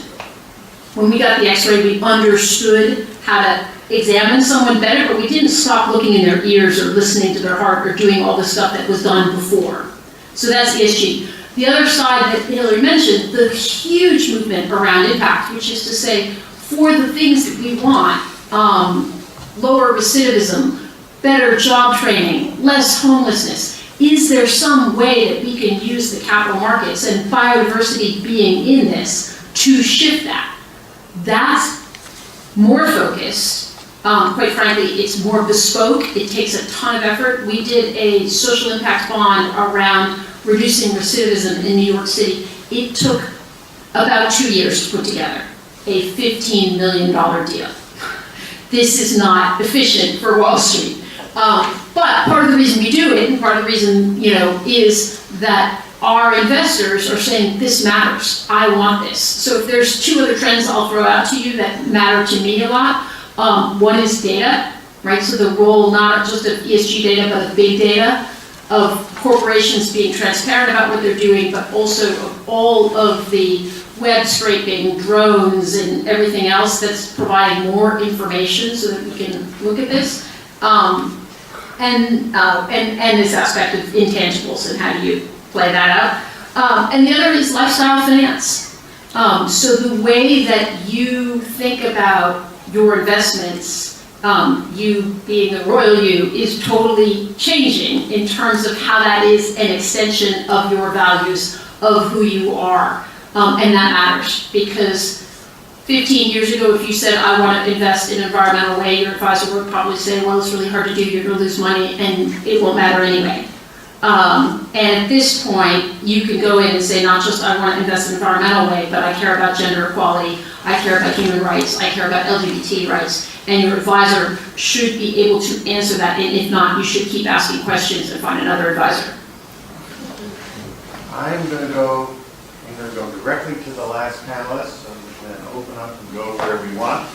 When we got the X-ray, we understood how to examine someone better, but we didn't stop looking in their ears or listening to their heart or doing all the stuff that was done before. So that's ESG. The other side that Hilary mentioned, the huge movement around impact, which is to say, for the things that we want, lower recidivism, better job training, less homelessness, is there some way that we can use the capital markets and biodiversity being in this to shift that? That's more focused. Quite frankly, it's more bespoke. It takes a ton of effort. We did a social impact bond around reducing recidivism in New York City. It took about 2 years to put together a $15 million deal. This is not efficient for Wall Street. But part of the reason we do it, and part of the reason, is that our investors are saying, this matters, I want this. So if there's 2 other trends I'll throw out to you that matter to me a lot, one is data, right? So the role not just of ESG data, but of big data, of corporations being transparent about what they're doing, but also of all of the web scraping, drones, and everything else that's providing more information so that we can look at this. And this aspect of intangibles and how do you play that out. And the other is lifestyle finance. So the way that you think about your investments you being the royal you is totally changing in terms of how that is an extension of your values, of who you are. And that matters, because 15 years ago, if you said, I want to invest in an environmental way, your advisor would probably say, well, it's really hard to do, you're going to lose money, and it won't matter anyway. And at this point, you can go in and say, not just I want to invest in an environmental way, but I care about gender equality, I care about human rights, I care about LGBT rights, and your advisor should be able to answer that, and if not, you should keep asking questions and find another advisor. I'm going to go directly to the last panelist, so we can open up and go where we want.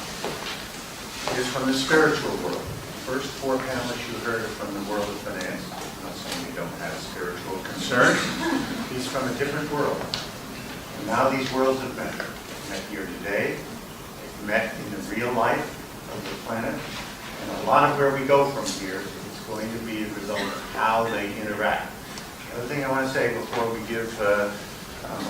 It's from the spiritual world. The first four panelists you heard are from the world of finance. I'm not saying we don't have spiritual concerns. He's from a different world. And now these worlds have met. They've met here today. They've met in the real life of the planet. And a lot of where we go from here is going to be a result of how they interact. The other thing I want to say before we give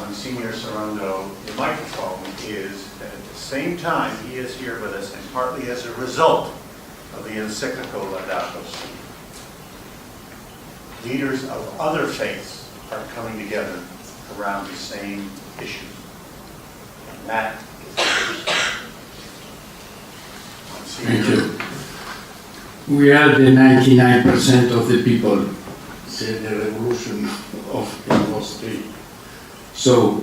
Monsignor Sorondo the microphone is that at the same time he is here with us, and partly as a result of the encyclical Laudato Si, leaders of other faiths are coming together around the same issues. And that is the first. Thank you. We are the 99% of the people, said the revolution of Wall Street. So,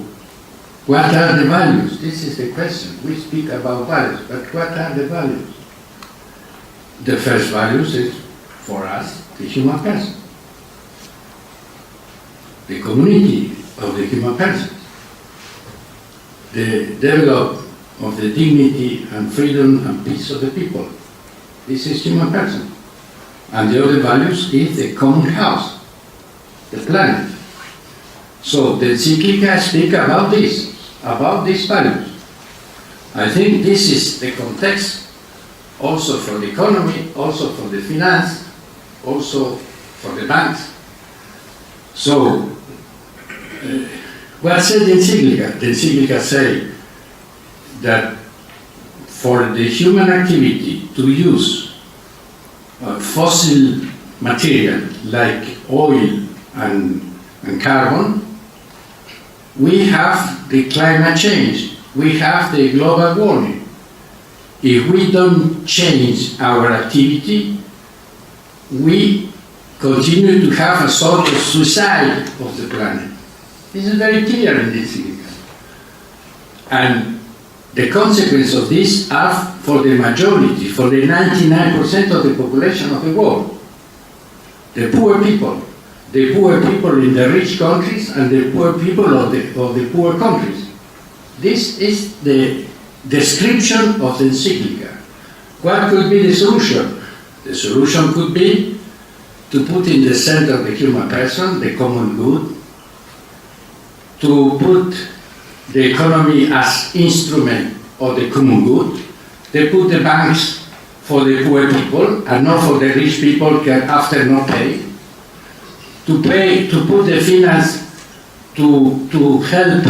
what are the values? This is the question. We speak about values, but what are the values? The first values is, for us, the human person. The community of the human person. The development of the dignity and freedom and peace of the people. This is human person. And the other values is the common house, the planet. So the encyclica speaks about this, about these values. I think this is the context also for the economy, also for the finance, also for the banks. So, what said the encyclica? The encyclica says that for the human activity to use fossil material like oil and carbon, we have the climate change, we have the global warming. If we don't change our activity, we continue to have a sort of suicide of the planet. This is very clear in this area. And the consequences of this are for the majority, for the 99% of the population of the world. The poor people in the rich countries and the poor people of the poor countries. This is the description of the encyclica. What could be the solution? The solution could be to put in the center of the human person, the common good, to put the economy as instrument of the common good, they put the banks for the poor people and not for the rich people can after not pay, to put the finance to help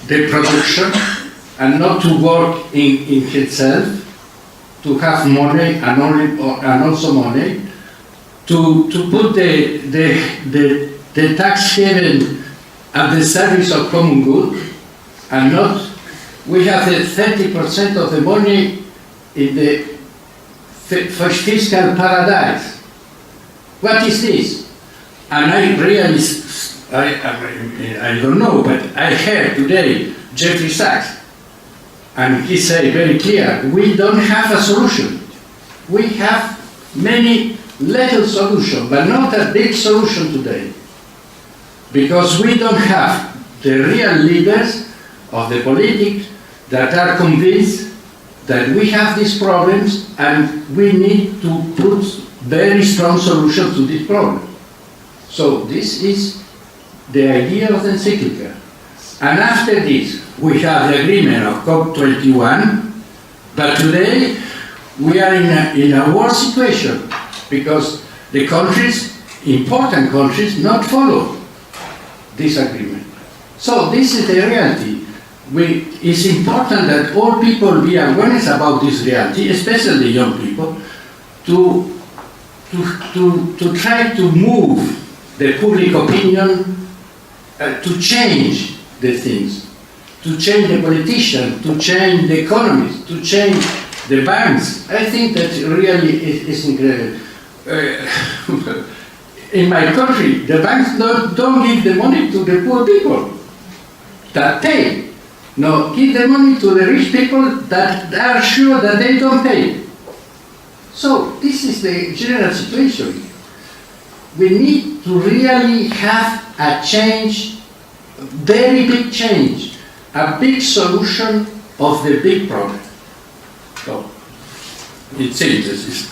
the production and not to work in itself, to have money and also money, to put the tax haven at the service of common good, and not, we have the 30% of the money in the fiscal paradise. What is this? And I really, I don't know, but I heard today Jeffrey Sachs, and he said very clear, we don't have a solution. We have many little solutions, but not a big solution today. Because we don't have the real leaders of the politics that are convinced that we have these problems and we need to put very strong solutions to these problems. So this is the idea of the encyclica. And after this, we have the agreement of COP21, but today we are in a war situation because the countries, important countries, not follow this agreement. So this is the reality. It's important that all people be awareness about this reality, especially young people, to try to move the public opinion to change the things, to change the politicians, to change the economists, to change the banks. I think that really is incredible. In my country, the banks don't give the money to the poor people that pay. No, give the money to the rich people that are sure that they don't pay. So this is the general situation. We need to really have a change, very big change, a big solution of the big problem. So, it seems.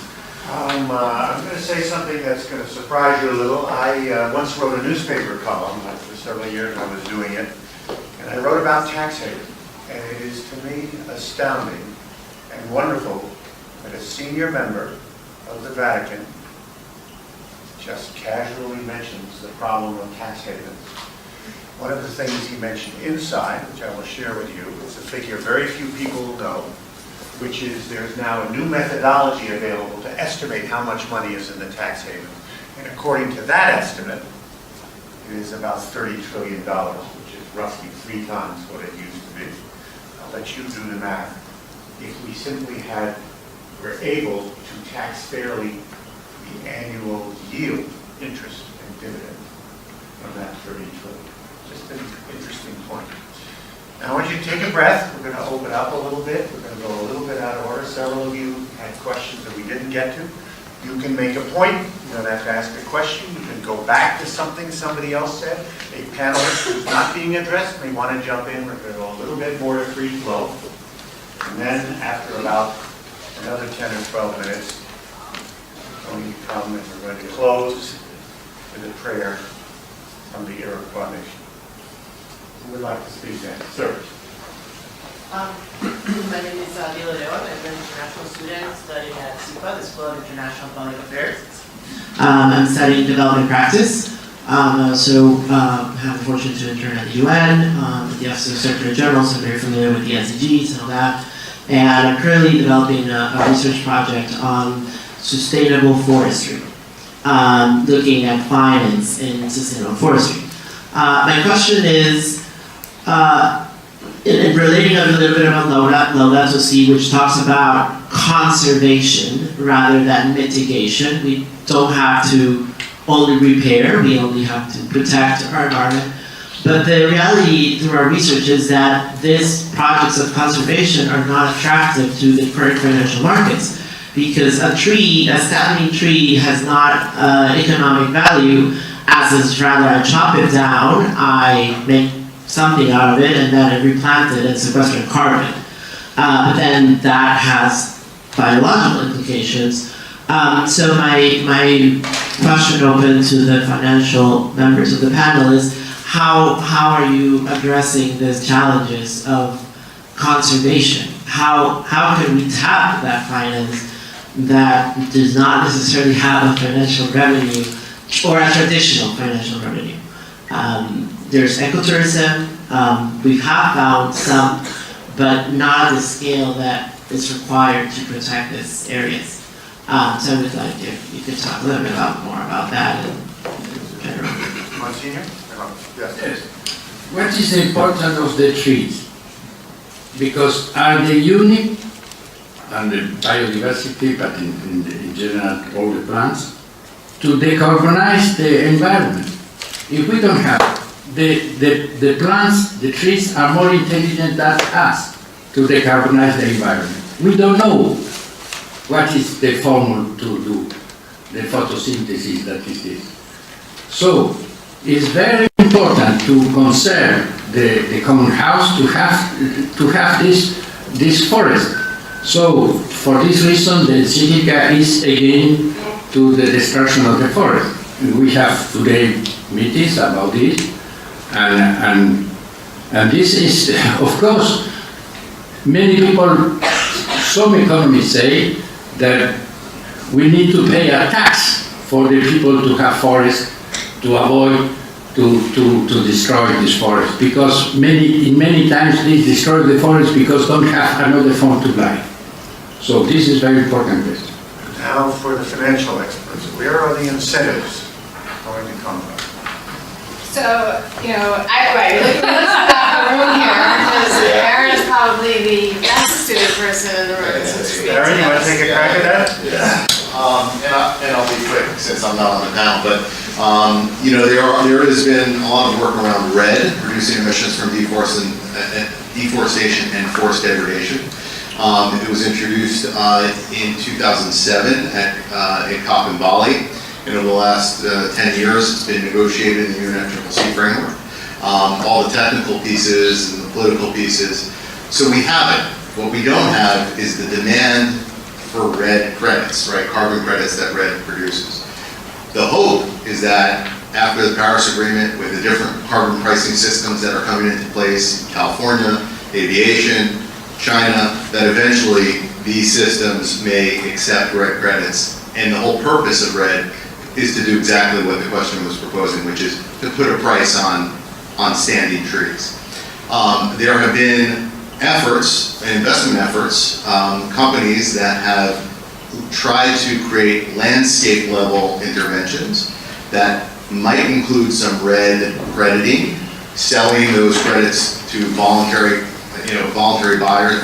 I'm going to say something that's going to surprise you a little. I once wrote a newspaper column. For several years I was doing it. And I wrote about tax haven. And it is to me astounding and wonderful that a senior member of the Vatican just casually mentions the problem of tax havens. One of the things he mentioned inside, which I will share with you, is a figure very few people know, which is there's now a new methodology available to estimate how much money is in the tax haven. And according to that estimate, it is about $30 trillion, which is roughly 3 times what it used to be. I'll let you do the math. If we simply were able to tax fairly the annual yield, interest, and dividend from that $30 trillion. Just an interesting point. Now, I want you to take a breath. We're going to open up a little bit. We're going to go a little bit out of order. Several of you had questions that we didn't get to. You can make a point. You don't have to ask a question. You can go back to something somebody else said. A panelist who's not being addressed may want to jump in. We're going to go a little bit more to free flow. And then, after about another 10 or 12 minutes, we're going to come and we're going to close with a prayer from the Iroquois Nation. Who would like to speak then? Sir. My name is Hilary Irby. I'm an international student studying at SIPA, the School of International Public Affairs. I'm studying development practice. I also have the fortune to intern at the UN, at the Office of Secretary General, so I'm very familiar with the SDGs and all that. And I'm currently developing a research project on sustainable forestry, looking at finance in sustainable forestry. My question is, in relating a little bit about Laudato Si, which talks about conservation rather than mitigation. We don't have to only repair, we only have to protect our environment. But the reality through our research is that these projects of conservation are not attractive to the current financial markets, because a standing tree has not economic value, as is rather I chop it down, I make something out of it, and then I replant it and sequester carbon. But then that has biological implications. So my question open to the financial members of the panel is, how are you addressing these challenges of conservation? How can we tap that finance that does not necessarily have a financial revenue or a traditional financial revenue? There's ecotourism. We have found some, but not at the scale that is required to protect these areas. So I would like if you could talk a little bit more about that in general. Monsignor? Yes. What is the importance of the trees? Because are they unique and the biodiversity, but in general all the plants, to decarbonize the environment? If we don't have the plants, the trees are more intelligent than us to decarbonize the environment. We don't know what is the formula to do the photosynthesis that it is. So it's very important to conserve the common house, to have this forest. So for this reason, the Civica is again to the destruction of the forest. We have today meetings about this, and this is, of course, many people, some economists say that we need to pay a tax for the people to have forests, to avoid to destroy this forest, because many times they destroy the forest because don't have another form to buy. So this is very important question. Now for the financial experts. Where are the incentives going to come from? So, you know, let's have a room here, because Aaron is probably the best student person in the room. Aaron, you want to take a crack at that? Yeah. And I'll be quick since I'm not on the panel, but you know, there has been a lot of work around RED, reducing emissions from deforestation and forest degradation. It was introduced in 2007 in Kauffman, Bali. And over the last 10 years, it's been negotiated in the UNFCCC framework. All the technical pieces and the political pieces. So we have it. What we don't have is the demand for RED credits, right? Carbon credits that RED produces. The hope is that after the Paris Agreement, with the different carbon pricing systems that are coming into place in California, aviation, China, that eventually these systems may accept RED credits. And the whole purpose of RED is to do exactly what the question was proposing, which is to put a price on standing trees. There have been efforts, investment efforts, companies that have tried to create landscape level interventions that might include some RED crediting, selling those credits to voluntary buyers,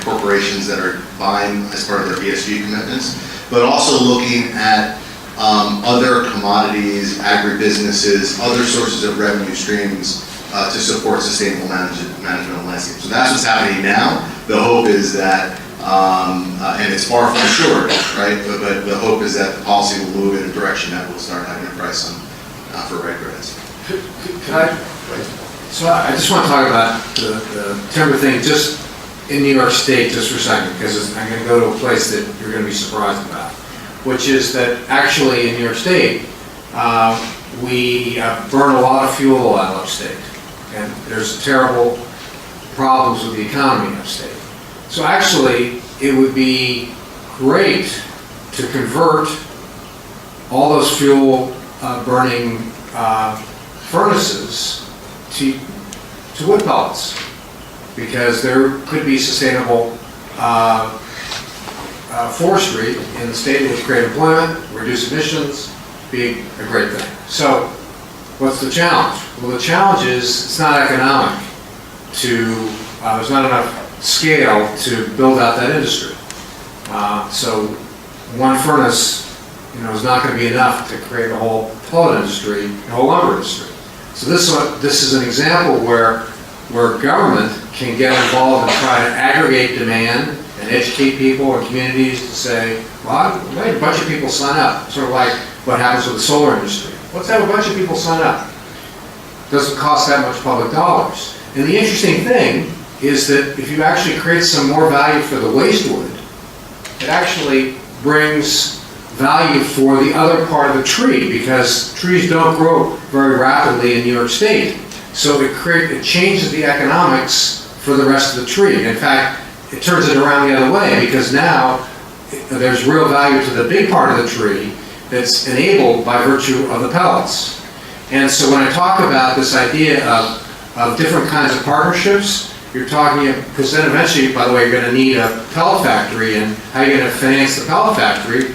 corporations that are buying as part of their ESG commitments, but also looking at other commodities, agribusinesses, other sources of revenue streams to support sustainable management of landscape. So that's what's happening now. The hope is that, and it's far from sure, right? But the hope is that the policy will move in a direction that will start having a price for RED credits. So I just want to talk about the timber thing just in New York State just for a second, because I'm going to go to a place that you're going to be surprised about, which is that actually in New York State, we burn a lot of fuel out of upstate, and there's terrible problems with the economy in upstate. So actually, it would be great to convert all those fuel burning furnaces to wood pellets, because there could be sustainable forestry in the state, which create employment, reduce emissions, be a great thing. So what's the challenge? Well, the challenge is it's not economic to, there's not enough scale to build out that industry. So one furnace, is not going to be enough to create a whole pellet industry, a whole lumber industry. So this is an example where government can get involved and try to aggregate demand and educate people and communities to say, well, a bunch of people sign up, sort of like what happens with the solar industry. Let's have a bunch of people sign up. Doesn't cost that much public dollars. And the interesting thing is that if you actually create some more value for the waste wood, it actually brings value for the other part of the tree, because trees don't grow very rapidly in New York State. So it changes the economics for the rest of the tree. In fact, it turns it around the other way, because now there's real value to the big part of the tree that's enabled by virtue of the pellets. And so when I talk about this idea of different kinds of partnerships, you're talking, because then eventually, by the way, you're going to need a pellet factory, and how you're going to finance the pellet factory.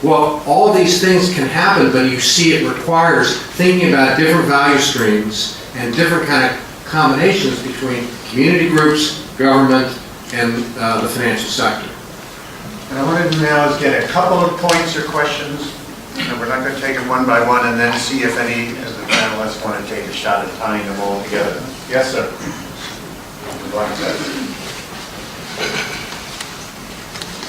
Well, all of these things can happen, but you see it requires thinking about different value streams and different kind of combinations between community groups, government, and the financial sector. And I wanted to now get a couple of points or questions, and we're not going to take them one by one, and then see if any of the panelists want to take a shot at tying them all together. Yes, sir.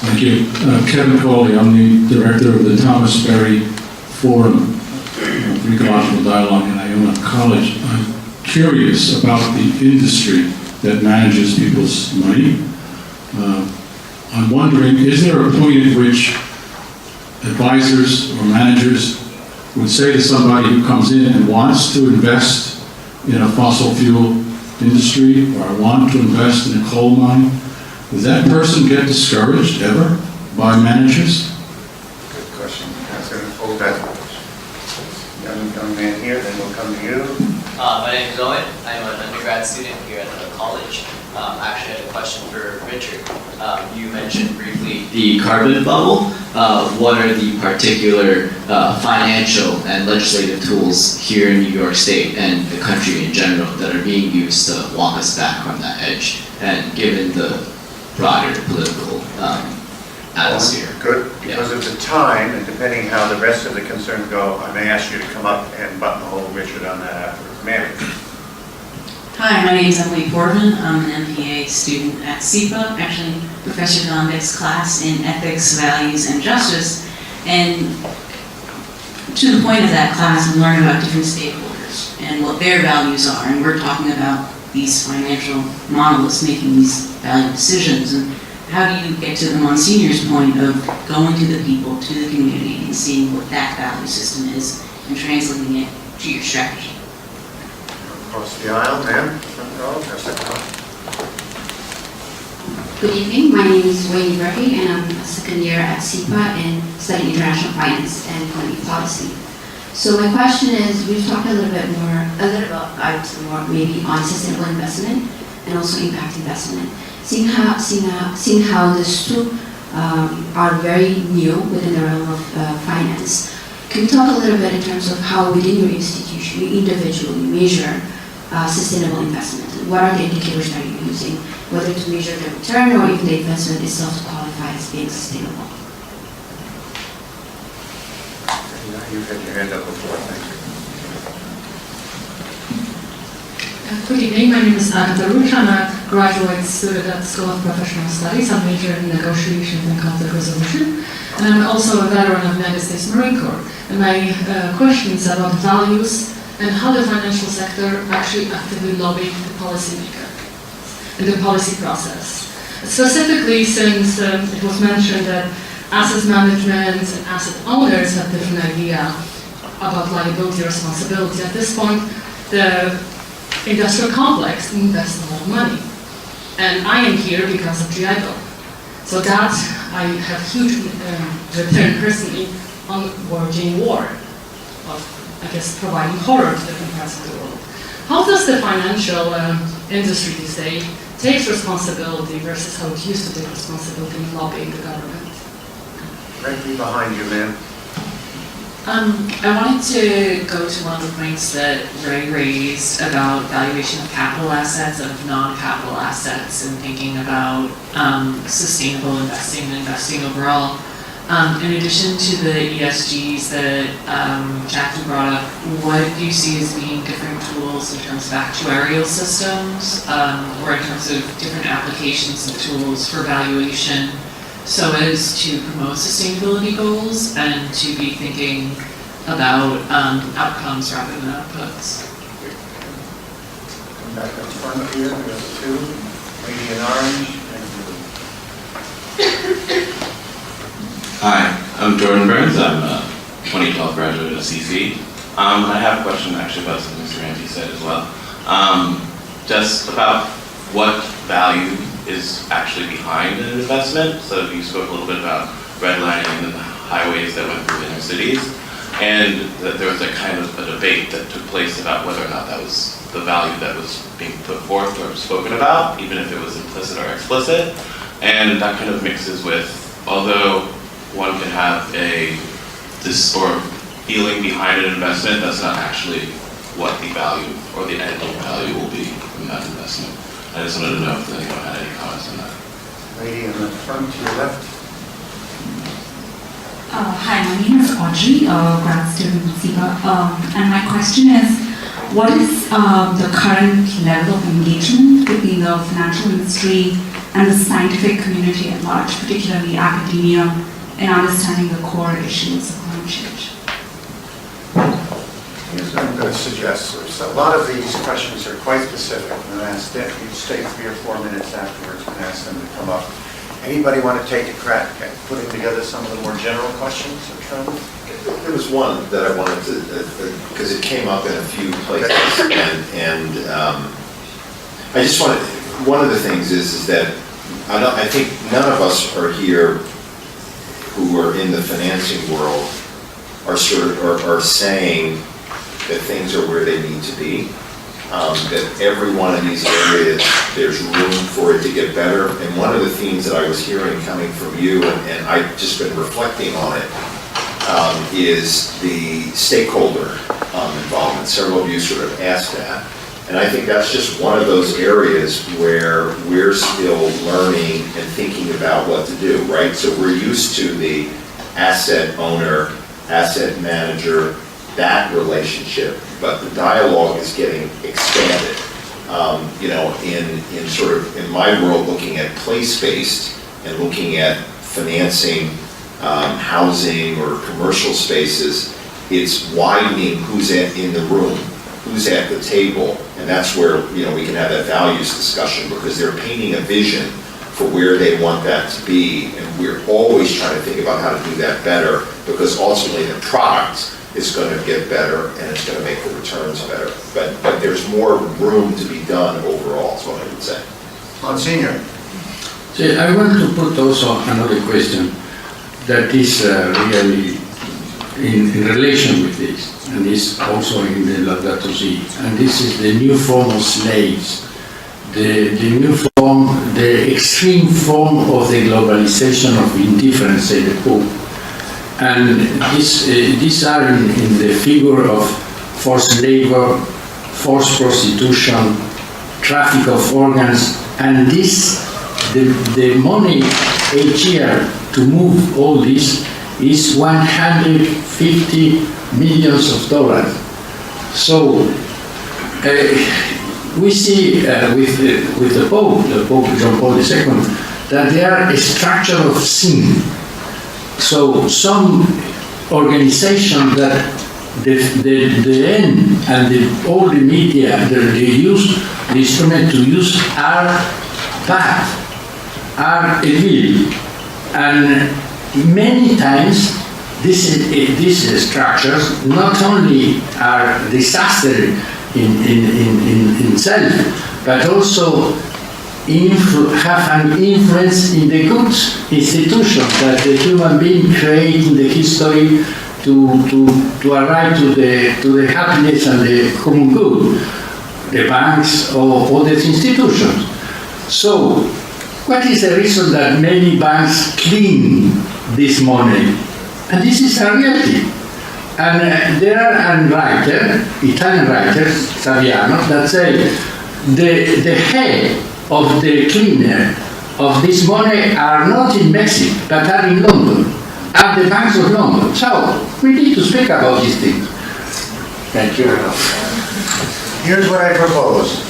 Thank you. Kevin Coley, I'm the director of the Thomas Berry Forum for Ecological Dialogue in Iona College. I'm curious about the industry that manages people's money. I'm wondering, is there a point at which advisors or managers would say to somebody who comes in and wants to invest in a fossil fuel industry or want to invest in a coal mine, does that person get discouraged ever by managers? Good question. That's going to hold that young man here, then we'll come to you. My name is Owen. I'm an undergrad student here at the college. I actually had a question for Richard. You mentioned briefly the carbon bubble. What are the particular financial and legislative tools here in New York State and the country in general that are being used to walk us back from that edge? And given the broader political atmosphere. Good, because of the time, and depending how the rest of the concerns go, I may ask you to come up and buttonhole Richard on that afterwards. Ma'am. Hi, my name is Emily Portman. I'm an MPA student at SEPA, actually Professor Gondek's class in Ethics, Values, and Justice. And to the point of that class, we learn about different stakeholders and what their values are. And we're talking about these financial monoliths making these value decisions. And how do you get to the Monsignor's point of going to the people, to the community, and seeing what that value system is and translating it to your strategy? Across the aisle, ma'am. Front row, or second row. Good evening, my name is Wayne Murphy and I'm a second year at SEPA and studying international finance and economic policy. So my question is, we've talked a little bit more maybe on sustainable investment and also impact investment. Seeing how these two are very new within the realm of finance, can you talk a little bit in terms of how within your institution you individually measure sustainable investment? What are the indicators that you're using, whether to measure the return or even the investment itself to qualify as being sustainable? You've had your hand up before, thank you. Good evening, my name is Agatha Ruch. I'm a graduate student at the School of Professional Studies. I'm majoring in negotiations and conflict resolution. And I'm also a veteran of the United States Marine Corps. And my question is about values and how the financial sector actually actively lobbied the policymaker in the policy process. Specifically, since it was mentioned that asset management and asset owners have different idea about liability responsibility. At this point, the industrial complex invests a lot of money. And I am here because of GI Bill. So that I have huge return personally on waging war of, I guess, providing horror to different parts of the world. How does the financial industry these days take responsibility versus how it used to take responsibility in lobbying the government? Right behind you, ma'am. I wanted to go to one of the points that Rey raised about valuation of capital assets and of non-capital assets and thinking about sustainable investing and investing overall. In addition to the ESGs that Jackie brought up, what do you see as being different tools in terms of actuarial systems or in terms of different applications of tools for valuation, so as to promote sustainability goals and to be thinking about outcomes rather than outputs? Come back up front here, there's two, lady in orange, and blue. Hi, I'm Jordan Burns. I'm a 2012 graduate of CC. I have a question actually about something Mr. Ramsey said as well. Just about what value is actually behind an investment. So you spoke a little bit about redlining and the highways that went through inner cities, and that there was a kind of a debate that took place about whether or not that was the value that was being put forth or spoken about, even if it was implicit or explicit. And that kind of mixes with, although one can have this feeling behind an investment, that's not actually what the value or the end value will be from that investment. I just wanted to know if anyone had any comments on that. Lady in the front to your left. Hi, my name is Audrey, grad student at SEPA, and my question is, what is the current level of engagement between the financial industry and the scientific community at large, particularly academia, in understanding the core issues of climate change? Here's what I'm going to suggest. So a lot of these questions are quite specific. I'm going to ask them, you stay 3 or 4 minutes afterwards and ask them to come up. Anybody want to take a crack at putting together some of the more general questions or trends? There was one that I wanted to, because it came up in a few places, and I just wanted, one of the things is that I think none of us are here who are in the financing world are saying that things are where they need to be. that every one of these areas, there's room for it to get better. And one of the themes that I was hearing coming from you, and I've just been reflecting on it, is the stakeholder involvement. Several of you sort of asked that. And I think that's just one of those areas where we're still learning and thinking about what to do, right? So we're used to the asset owner, asset manager, that relationship, but the dialogue is getting expanded. You know, in sort of, in my world, looking at place-based and looking at financing, housing or commercial spaces, it's widening who's in the room, who's at the table, and that's where, you know, we can have that values discussion, because they're painting a vision for where they want that to be, and we're always trying to think about how to do that better, because ultimately the product is going to get better and it's going to make the returns better. But there's more room to be done overall, is what I would say. Monsignor. See, I want to put also another question that is really in relation with this, and is also in the Laudato Si, and this is the new form of slaves, the new form, the extreme form of the globalization of indifference, say the Pope. And these are in the figure of forced labor, forced prostitution, traffic of organs, and this, the money each year to move all this is $150 million. So we see with the Pope John Paul II, that they are a structure of sin. So some organization that the end and all the media they use, the instrument to use are bad, are evil, and many times these structures not only are disaster in itself, but also have an influence in the good institutions that the human being create in the history to arrive to the happiness and the common good, the banks or other institutions. So, what is the reason that many banks clean this money? And this is a reality. And there are a writer, Italian writer, Saviano, that say the head of the cleaner of this money are not in Mexico, but are in London, at the banks of London. So we need to speak about these things. Thank you. Here's what I propose.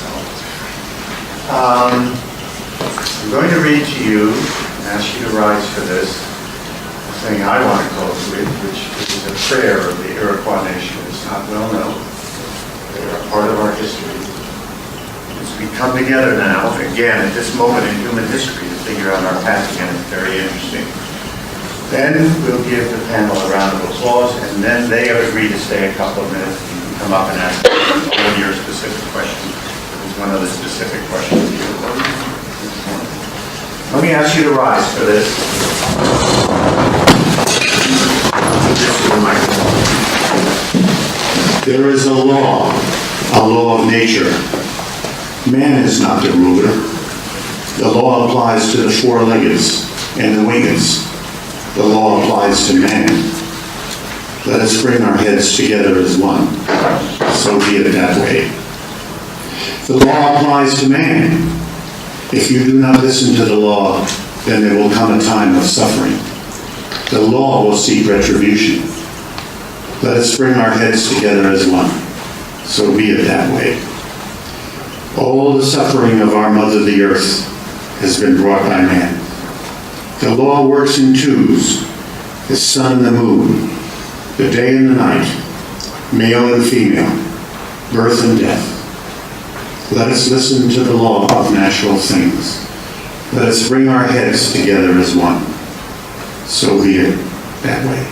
I'm going to read to you, ask you to rise for this, the thing I want to close with, which is a prayer of the Iroquois nation. It's not well known. They are a part of our history. We come together now, again, at this moment in human history, to figure out our path again. It's very interesting. Then we'll give the panel a round of applause, and then they have agreed to stay a couple of minutes. You can come up and ask all of your specific questions. There's one other specific question. Let me ask you to rise for this. There is a law of nature. Man is not the ruler. The law applies to the four-leggeds and the wingeds. The law applies to man. Let us bring our heads together as one. So be it that way. The law applies to man. If you do not listen to the law, then there will come a time of suffering. The law will seek retribution. Let us bring our heads together as one. So be it that way. All the suffering of our mother, the earth, has been brought by man. The law works in twos, the sun and the moon, the day and the night, male and female, birth and death. Let us listen to the law of natural things. Let us bring our heads together as one. So be it that way.